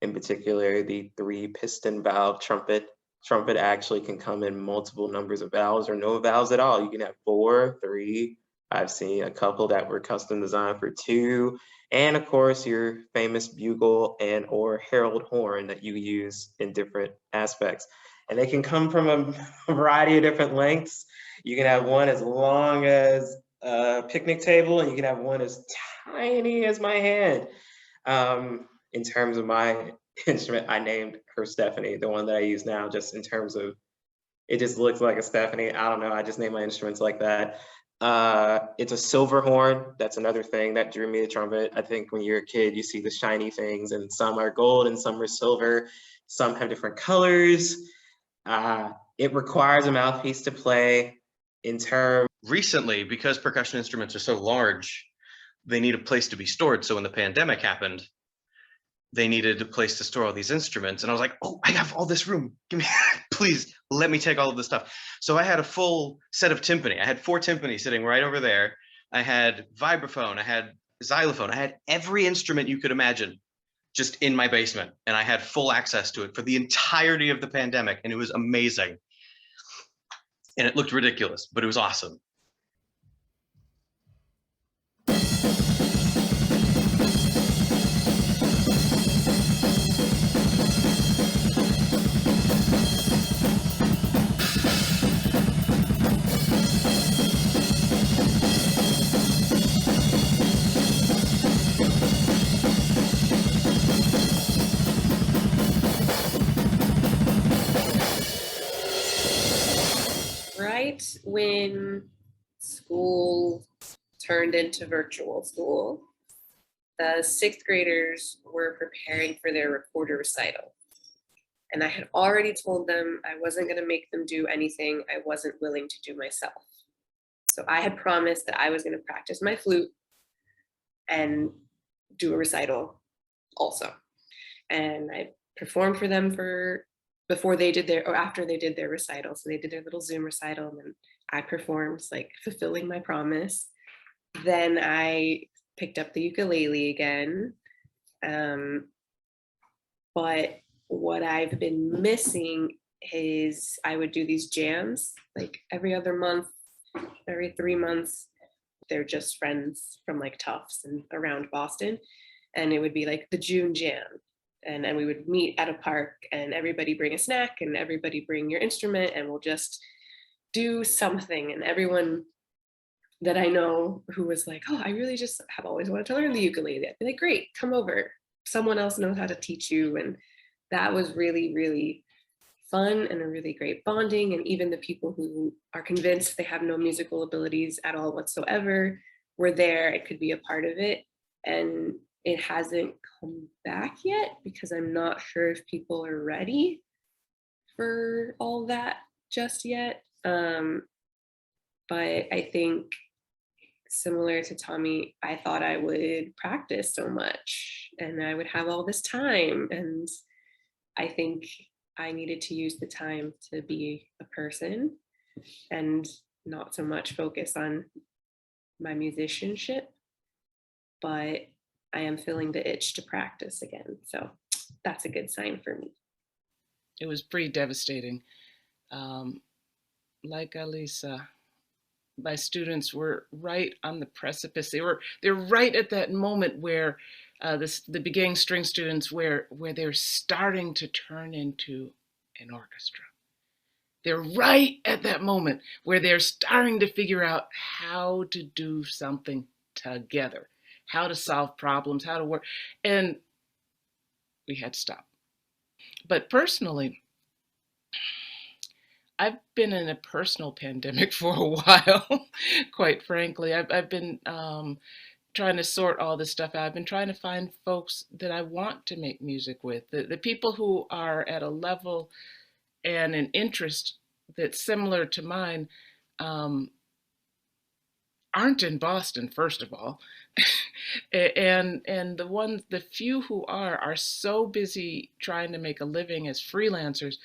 in particular the 3-piston valve trumpet. Trumpet actually can come in multiple numbers of valves or no valves at all. You can have 4, 3. I've seen a couple that were custom designed for 2. And of course, your famous bugle and or herald horn that you use in different aspects. And they can come from a variety of different lengths. You can have one as long as a picnic table, and you can have one as tiny as my hand. In terms of my instrument, I named her Stephanie, the one that I use now, just in terms of, it just looks like a Stephanie. I don't know, I just name my instruments like that. It's a silver horn. That's another thing that drew me to trumpet. I think when you're a kid, you see the shiny things, and some are gold and some are silver. Some have different colors. It requires a mouthpiece to play. In terms, recently, because percussion instruments are so large, they need a place to be stored. So when the pandemic happened, they needed a place to store all these instruments. And I was like, oh, I have all this room. Give me, please let me take all of this stuff. So I had a full set of timpani. I had 4 timpani sitting right over there. I had vibraphone, I had xylophone, I had every instrument you could imagine just in my basement. And I had full access to it for the entirety of the pandemic. And it was amazing. And it looked ridiculous, but it was awesome. Right when school turned into virtual school, the 6th graders were preparing for their recorder recital. And I had already told them I wasn't going to make them do anything I wasn't willing to do myself. So I had promised that I was going to practice my flute and do a recital also. And I performed for them before they did their, or after they did their recital. So they did their little Zoom recital, and then I performed, like fulfilling my promise. Then I picked up the ukulele again. But what I've been missing is I would do these jams like every other month, every 3 months. They're just friends from like Tufts and around Boston. And it would be like the June jam. And then we would meet at a park, and everybody bring a snack and everybody bring your instrument, and we'll just do something. And everyone that I know who was like, oh, I really just have always wanted to learn the ukulele, I'd be like, great, come over. Someone else knows how to teach you. And that was really, really fun and a really great bonding. And even the people who are convinced they have no musical abilities at all whatsoever were there and could be a part of it. And it hasn't come back yet because I'm not sure if people are ready for all that just yet. But I think similar to Tommy, I thought I would practice so much and I would have all this time. And I think I needed to use the time to be a person and not so much focus on my musicianship. But I am feeling the itch to practice again. So that's a good sign for me. It was pretty devastating. Like Alisa, my students were right on the precipice. They're right at that moment where the beginning string students where they're starting to turn into an orchestra. They're right at that moment where they're starting to figure out how to do something together, how to solve problems, how to work. And we had to stop. But personally, I've been in a personal pandemic for a while, quite frankly. I've been trying to sort all this stuff out. I've been trying to find folks that I want to make music with, the people who are at a level and an interest that's similar to mine. aren't in Boston, first of all. And the few who are so busy trying to make a living as freelancers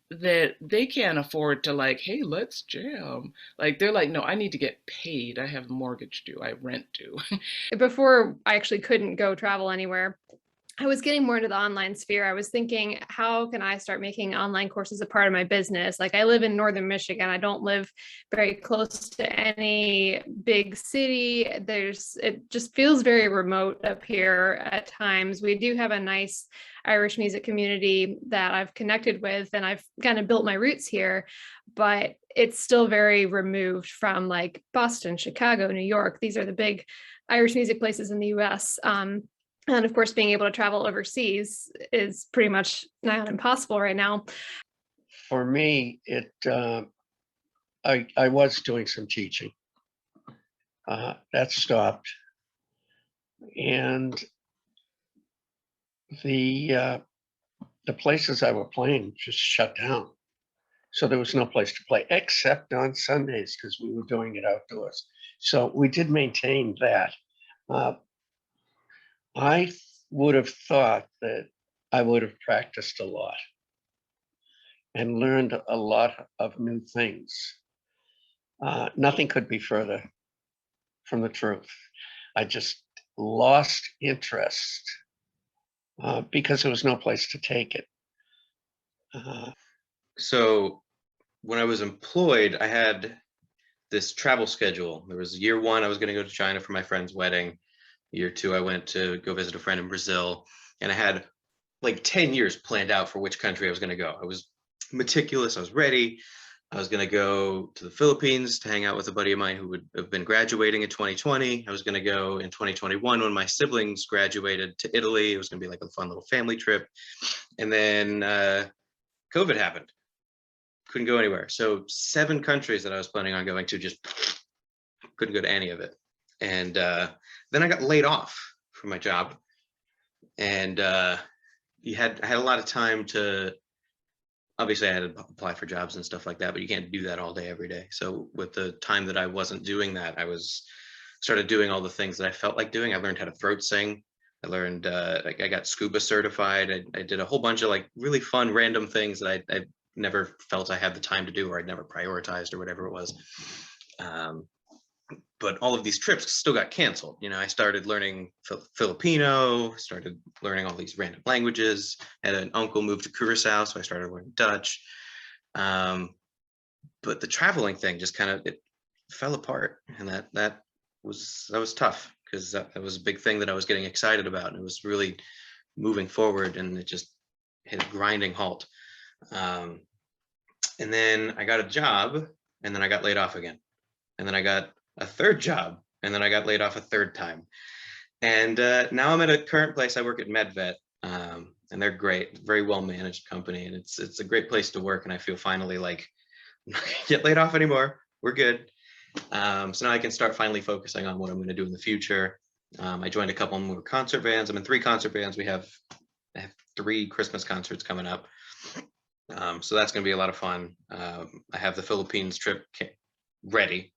that they can't afford to, like, hey, let's jam. Like, they're like, no, I need to get paid. I have a mortgage due, I rent due. Before I actually couldn't go travel anywhere, I was getting more into the online sphere. I was thinking, how can I start making online courses a part of my business? Like, I live in Northern Michigan. I don't live very close to any big city. It just feels very remote up here at times. We do have a nice Irish music community that I've connected with, and I've kind of built my roots here, but it's still very removed from like Boston, Chicago, New York. These are the big Irish music places in the US. And of course, being able to travel overseas is pretty much nigh on impossible right now. For me, I was doing some teaching. That stopped. And the places I were playing just shut down. So there was no place to play except on Sundays because we were doing it outdoors. So we did maintain that. I would have thought that I would have practiced a lot and learned a lot of new things. Nothing could be further from the truth. I just lost interest because there was no place to take it. So when I was employed, I had this travel schedule. There was year one, I was going to go to China for my friend's wedding. Year two, I went to go visit a friend in Brazil, and I had like 10 years planned out for which country I was going to go. I was meticulous. I was ready. I was going to go to the Philippines to hang out with a buddy of mine who would have been graduating in 2020. I was going to go in 2021 when my siblings graduated to Italy. It was going to be like a fun little family trip. And then COVID happened. Couldn't go anywhere. So 7 countries that I was planning on going to, just couldn't go to any of it. And then I got laid off from my job, and I had a lot of time to, obviously I had to apply for jobs and stuff like that, but you can't do that all day, every day. So with the time that I wasn't doing that, I started doing all the things that I felt like doing. I learned how to throat sing. I learned, like, I got scuba certified. I did a whole bunch of like really fun, random things that I never felt I had the time to do, or I'd never prioritized, or whatever it was. But all of these trips still got canceled. You know, I started learning Filipino, started learning all these random languages. I had an uncle move to Curacao, so I started learning Dutch. But the traveling thing just kind of, it fell apart, and that was tough, because that was a big thing that I was getting excited about, and it was really moving forward, and it just hit a grinding halt. And then I got a job, and then I got laid off again, and then I got a third job, and then I got laid off a third time. And now I'm at a current place. I work at MedVet, and they're great, very well managed company, and it's a great place to work. And I feel finally like I'm not gonna get laid off anymore. We're good. So now I can start finally focusing on what I'm going to do in the future. I joined a couple more concert bands. I'm in 3 concert bands. I have 3 Christmas concerts coming up. So that's going to be a lot of fun. I have the Philippines trip ready.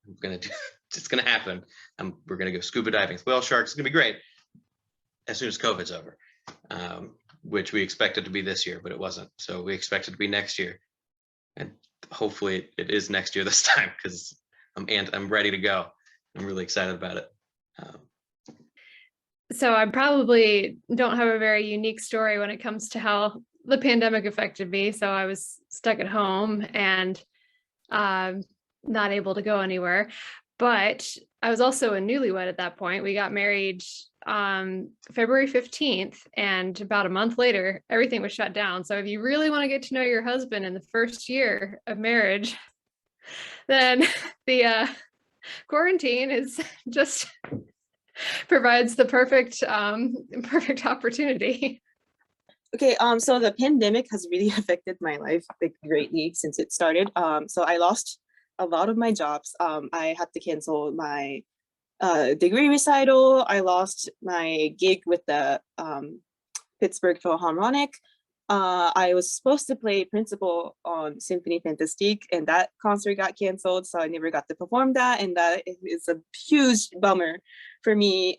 It's going to happen. We're going to go scuba diving with whale sharks. It's going to be great as soon as COVID's over, which we expected to be this year, but it wasn't. So we expect it to be next year. And hopefully it is next year this time, because I'm ready to go. I'm really excited about it. So I probably don't have a very unique story when it comes to how the pandemic affected me. So I was stuck at home and not able to go anywhere. But I was also a newlywed at that point. We got married February 15th, and about a month later, everything was shut down. So if you really want to get to know your husband in the first year of marriage, then the quarantine is just provides the perfect opportunity. Okay, so the pandemic has really affected my life like greatly since it started. So I lost a lot of my jobs. I had to cancel my degree recital. I lost my gig with the Pittsburgh Philharmonic. I was supposed to play principal on Symphony Fantastique, and that concert got canceled, so I never got to perform that, and that is a huge bummer for me.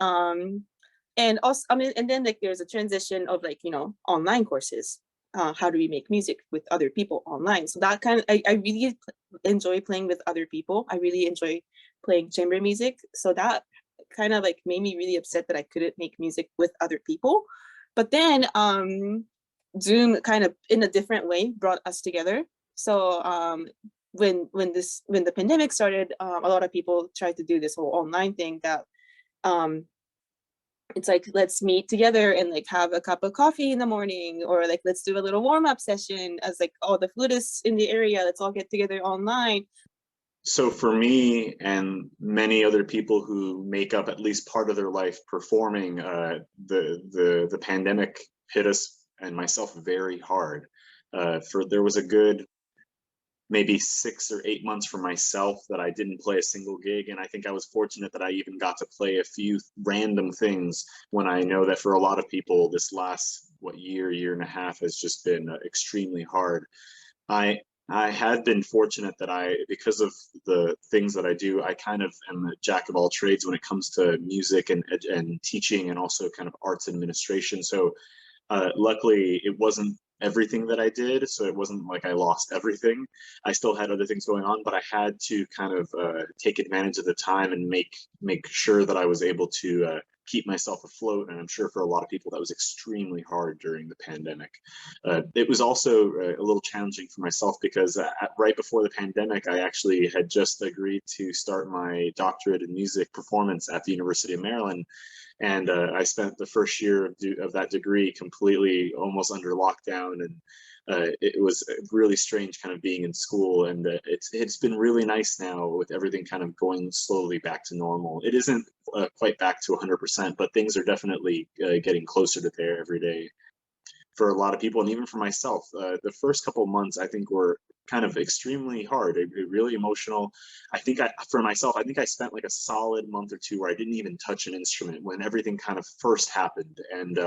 And also, I mean, and then like there's a transition of like, you know, online courses. How do we make music with other people online? So that kind of, I really enjoy playing with other people. I really enjoy playing chamber music. So that kind of like made me really upset that I couldn't make music with other people. But then Zoom kind of in a different way brought us together. So when the pandemic started, a lot of people tried to do this whole online thing that it's like, let's meet together and like have a cup of coffee in the morning, or like let's do a little warm-up session as like all the flutists in the area, let's all get together online. So for me and many other people who make up at least part of their life performing, the pandemic hit us and myself very hard. There was a good maybe 6 or 8 months for myself that I didn't play a single gig. And I think I was fortunate that I even got to play a few random things, when I know that for a lot of people, this last, year and a half has just been extremely hard. I had been fortunate that because of the things that I do, I kind of am a jack of all trades when it comes to music and teaching, and also kind of arts administration. So luckily it wasn't everything that I did, so it wasn't like I lost everything. I still had other things going on, but I had to kind of take advantage of the time and make sure that I was able to keep myself afloat. And I'm sure for a lot of people that was extremely hard during the pandemic. It was also a little challenging for myself because right before the pandemic, I actually had just agreed to start my doctorate in music performance at the University of Maryland. And I spent the first year of that degree completely almost under lockdown, and it was really strange kind of being in school. And it's been really nice now with everything kind of going slowly back to normal. It isn't quite back to 100%, but things are definitely getting closer to there every day for a lot of people, and even for myself. The first couple of months, I think, were kind of extremely hard, really emotional. For myself, I think I spent like a solid month or two where I didn't even touch an instrument when everything kind of first happened. And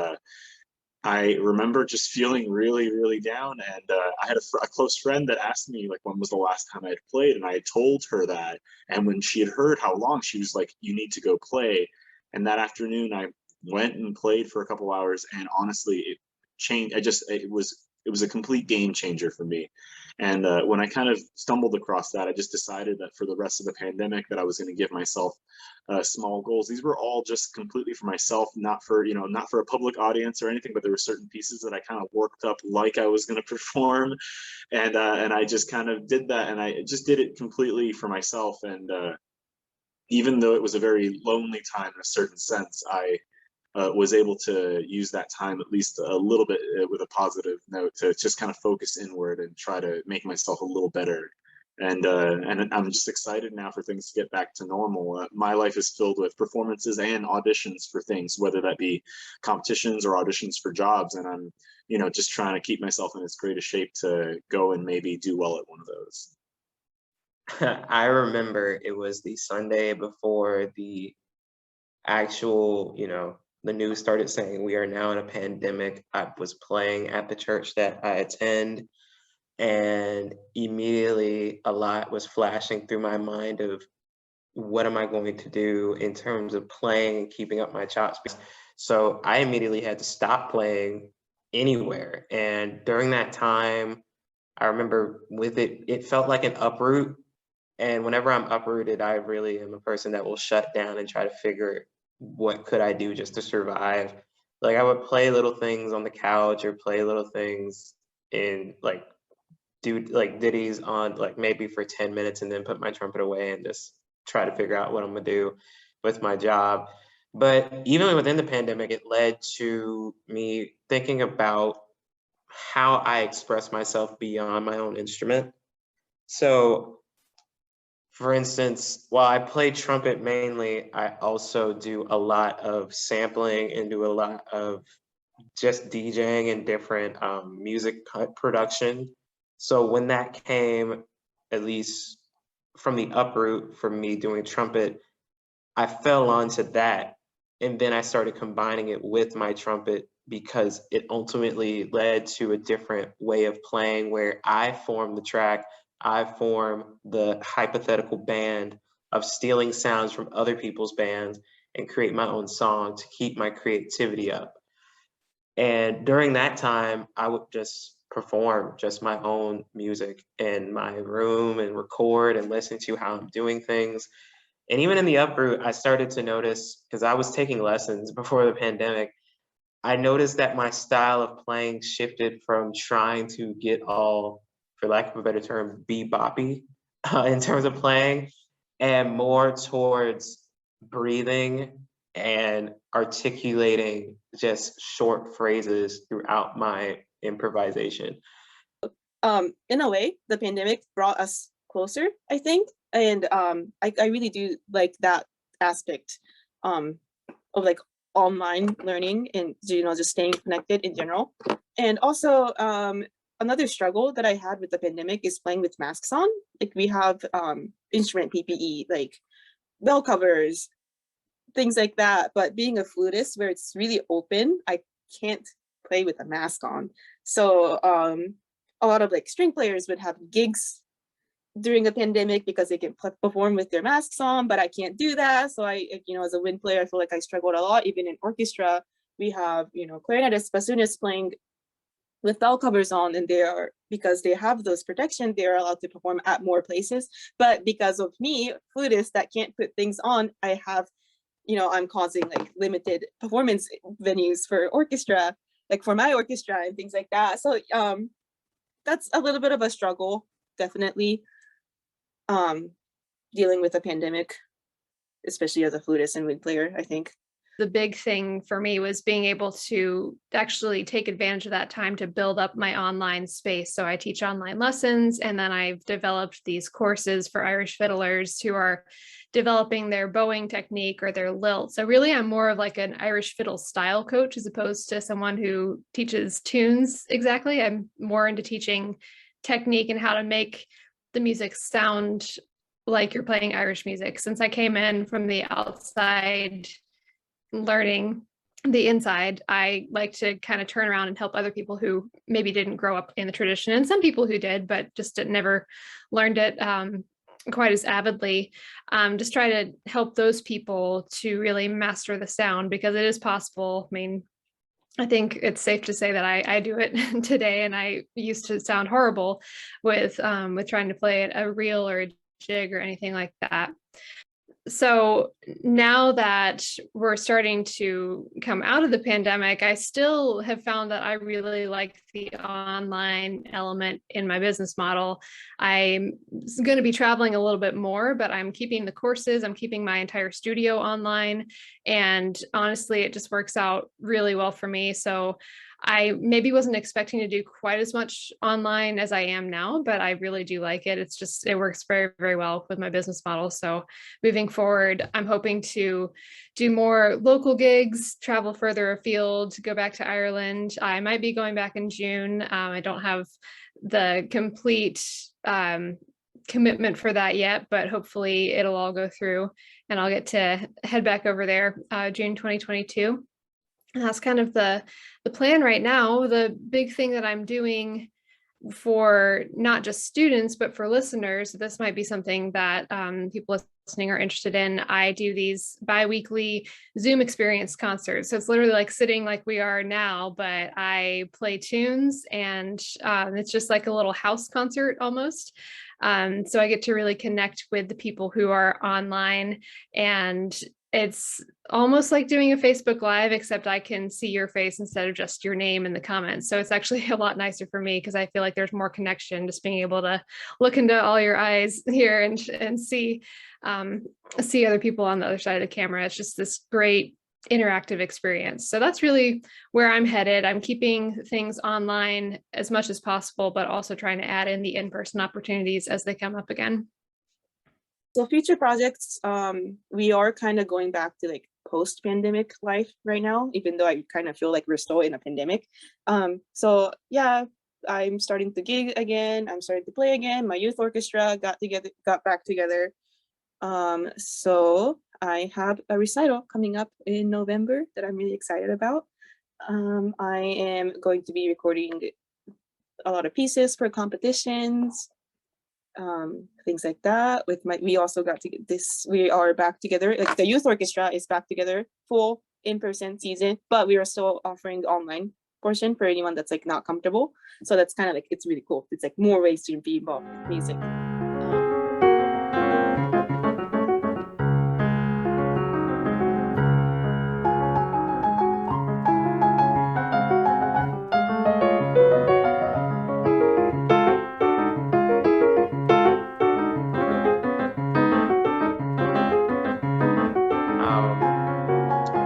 I remember just feeling really, really down. And I had a close friend that asked me like, when was the last time I had played? And I had told her that. And when she had heard how long, she was like, you need to go play. And that afternoon, I went and played for a couple hours. And honestly, it changed. It was a complete game changer for me. And when I kind of stumbled across that, I just decided that for the rest of the pandemic that I was going to give myself small goals. These were all just completely for myself, not for a public audience or anything, but there were certain pieces that I kind of worked up like I was going to perform. And I just kind of did that, and I just did it completely for myself. And even though it was a very lonely time in a certain sense, I was able to use that time at least a little bit with a positive note to just kind of focus inward and try to make myself a little better. And I'm just excited now for things to get back to normal. My life is filled with performances and auditions for things, whether that be competitions or auditions for jobs. And I'm, just trying to keep myself in as great a shape to go and maybe do well at one of those. I remember it was the Sunday before the actual, the news started saying we are now in a pandemic. I was playing at the church that I attend, and immediately a lot was flashing through my mind of what am I going to do in terms of playing and keeping up my chops. So I immediately had to stop playing anywhere. And during that time, I remember with it felt like an uproot. And whenever I'm uprooted, I really am a person that will shut down and try to figure what could I do just to survive. Like I would play little things on the couch or play little things in do ditties on maybe for 10 minutes and then put my trumpet away and just try to figure out what I'm gonna do with my job. But even within the pandemic, it led to me thinking about how I express myself beyond my own instrument. So for instance, while I play trumpet mainly, I also do a lot of sampling and do a lot of just DJing and different music production. So when that came, at least from the uproot for me doing trumpet, I fell onto that And then I started combining it with my trumpet because it ultimately led to a different way of playing where I form the track, I form the hypothetical band of stealing sounds from other people's bands and create my own song to keep my creativity up. And during that time, I would just perform just my own music in my room and record and listen to how I'm doing things. And even in the uproot, I started to notice, because I was taking lessons before the pandemic, I noticed that my style of playing shifted from trying to get all, for lack of a better term, beboppy in terms of playing, and more towards breathing and articulating just short phrases throughout my improvisation. In a way, the pandemic brought us closer, I think. And I really do like that aspect of like online learning and, you know, just staying connected in general. And also another struggle that I had with the pandemic is playing with masks on. Like we have instrument PPE, like bell covers, things like that. But being a flutist where it's really open, I can't play with a mask on. So a lot of like string players would have gigs during the pandemic because they can perform with their masks on, but I can't do that. So I, you know, as a wind player, I feel like I struggled a lot. Even in orchestra, we have, you know, clarinetists, bassoonists playing with bell covers on, and they are, because they have those protection, they're allowed to perform at more places. But because of me, flutist that can't put things on, I have, you know, I'm causing like limited performance venues for orchestra, like for my orchestra and things like that. So that's a little bit of a struggle, definitely. Dealing with a pandemic, especially as a flutist and wind player, I think. The big thing for me was being able to actually take advantage of that time to build up my online space. So I teach online lessons, and then I've developed these courses for Irish fiddlers who are developing their bowing technique or their lilt. So really I'm more of like an Irish fiddle style coach as opposed to someone who teaches tunes exactly. I'm more into teaching technique and how to make the music sound like you're playing Irish music. Since I came in from the outside learning the inside, I like to kind of turn around and help other people who maybe didn't grow up in the tradition, and some people who did, but just never learned it quite as avidly. Just try to help those people to really master the sound, because it is possible. I mean, I think it's safe to say that I do it today, and I used to sound horrible with trying to play a reel or a jig or anything like that. So now that we're starting to come out of the pandemic, I still have found that I really like the online element in my business model. I'm going to be traveling a little bit more, but I'm keeping the courses, I'm keeping my entire studio online. And honestly, it just works out really well for me. So I maybe wasn't expecting to do quite as much online as I am now, but I really do like it. It's just, it works very, very well with my business model. So moving forward, I'm hoping to do more local gigs, travel further afield, go back to Ireland. I might be going back in June. I don't have the complete commitment for that yet, but hopefully it'll all go through and I'll get to head back over there June 2022. And that's kind of the plan right now. The big thing that I'm doing for not just students, but for listeners, this might be something that people listening are interested in. I do these bi-weekly Zoom experience concerts. So it's literally like sitting like we are now, but I play tunes, and it's just like a little house concert almost. So I get to really connect with the people who are online, and it's almost like doing a Facebook Live, except I can see your face instead of just your name in the comments. So it's actually a lot nicer for me, because I feel like there's more connection just being able to look into all your eyes here and see other people on the other side of the camera. It's just this great interactive experience. So that's really where I'm headed. I'm keeping things online as much as possible, but also trying to add in the in-person opportunities as they come up again. So future projects, we are kind of going back to like post-pandemic life right now, even though I kind of feel like we're still in a pandemic. So yeah, I'm starting to gig again. I'm starting to play again. My youth orchestra got back together. So I have a recital coming up in November that I'm really excited about. I am going to be recording a lot of pieces for competitions, things like that. We also got to get this, we are back together, like the youth orchestra is back together, full in-person season, but we are still offering the online portion for anyone that's like not comfortable. So that's kind of like, it's really cool. It's like more ways to be involved with music.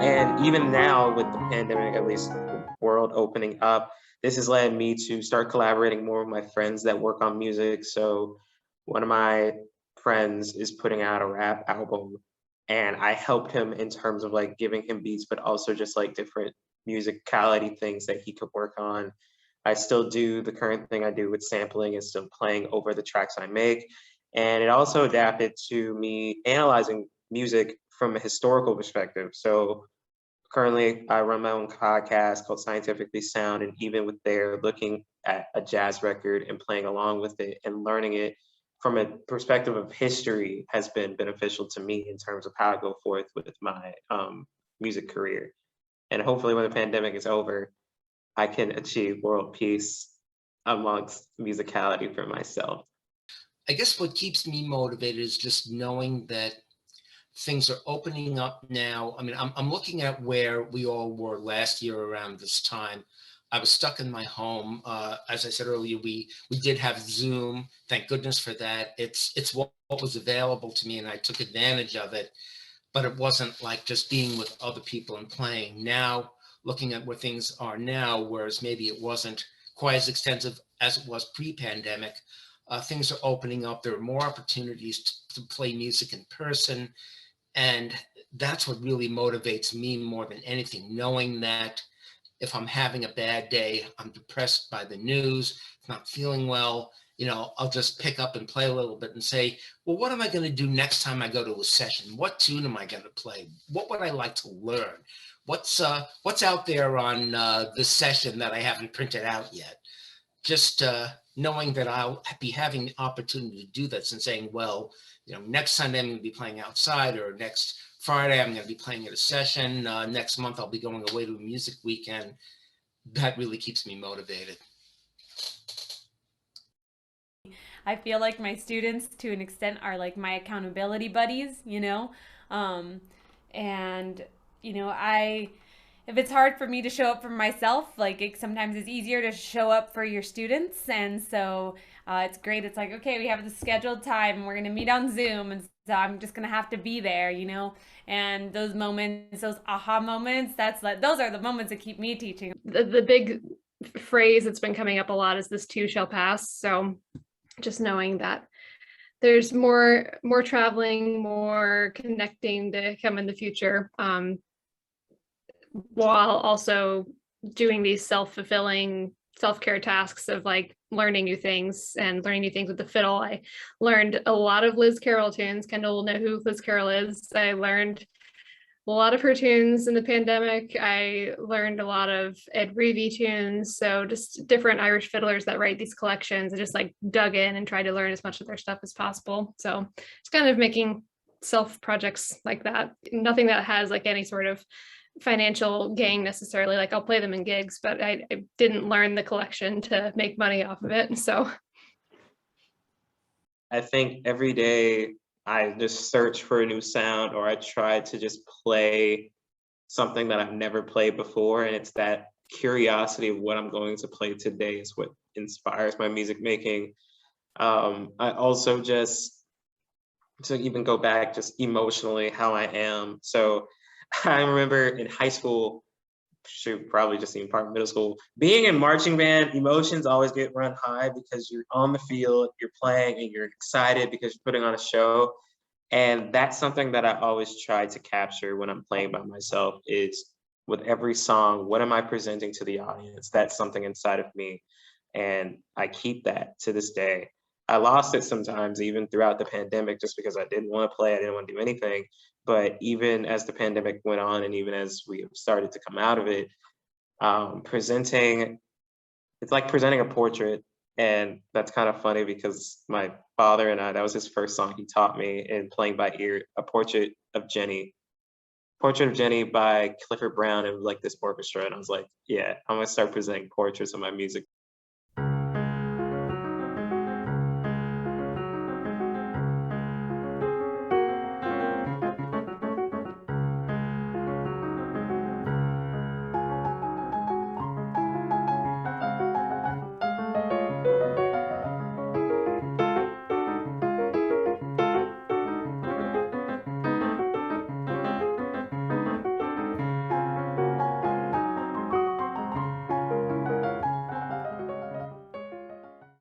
And even now with the pandemic, at least the world opening up, this has led me to start collaborating more with my friends that work on music. So one of my friends is putting out a rap album, and I helped him in terms of like giving him beats, but also just like different musicality things that he could work on. I still do the current thing I do with sampling and still playing over the tracks I make. And it also adapted to me analyzing music from a historical perspective. So currently I run my own podcast called Scientifically Sound, and even with there looking at a jazz record and playing along with it and learning it from a perspective of history has been beneficial to me in terms of how I go forth with my music career. And hopefully when the pandemic is over, I can achieve world peace amongst musicality for myself. I guess what keeps me motivated is just knowing that things are opening up now. I mean, I'm looking at where we all were last year around this time. I was stuck in my home. As I said earlier, we did have Zoom. Thank goodness for that. It's what was available to me, and I took advantage of it. But it wasn't like just being with other people and playing. Now, looking at where things are now, whereas maybe it wasn't quite as extensive as it was pre-pandemic, things are opening up. There are more opportunities to play music in person. And that's what really motivates me more than anything, knowing that if I'm having a bad day, I'm depressed by the news, not feeling well, I'll just pick up and play a little bit and say, well, what am I going to do next time I go to a session? What tune am I going to play? What would I like to learn? What's out there on this session that I haven't printed out yet? Just knowing that I'll be having the opportunity to do this and saying, well, next Sunday I'm going to be playing outside, or next Friday I'm going to be playing at a session. Next month I'll be going away to a music weekend. That really keeps me motivated. I feel like my students, to an extent, are like my accountability buddies, and if it's hard for me to show up for myself, like sometimes it's easier to show up for your students. And so it's great. It's like, okay, we have the scheduled time. We're going to meet on Zoom. And so I'm just going to have to be there, and those moments, those aha moments, those are the moments that keep me teaching. The big phrase that's been coming up a lot is this too shall pass. So just knowing that there's more traveling, more connecting to come in the future, while also doing these self-fulfilling self-care tasks of like learning new things with the fiddle. I learned a lot of Liz Carroll tunes. Kendall will know who Liz Carroll is. I learned a lot of her tunes in the pandemic. I learned a lot of Ed Reevy tunes. So just different Irish fiddlers that write these collections. I just like dug in and tried to learn as much of their stuff as possible. So it's kind of making self projects like that. Nothing that has like any sort of financial gain necessarily. Like I'll play them in gigs, but I didn't learn the collection to make money off of it. So I think every day I just search for a new sound, or I try to just play something that I've never played before. And it's that curiosity of what I'm going to play today is what inspires my music making. I also just, to even go back just emotionally how I am. So I remember in high school, shoot, probably just even part of middle school, being in marching band, emotions always get run high because you're on the field, you're playing, and you're excited because you're putting on a show. And that's something that I always try to capture when I'm playing by myself is with every song, what am I presenting to the audience? That's something inside of me. And I keep that to this day. I lost it sometimes, even throughout the pandemic, just because I didn't want to play, I didn't want to do anything. But even as the pandemic went on and even as we started to come out of it, it's like presenting a portrait. And that's kind of funny because my father and I, that was his first song he taught me in playing by ear, a Portrait of Jenny by Clifford Brown and like this orchestra. And I was like, yeah, I'm gonna start presenting portraits of my music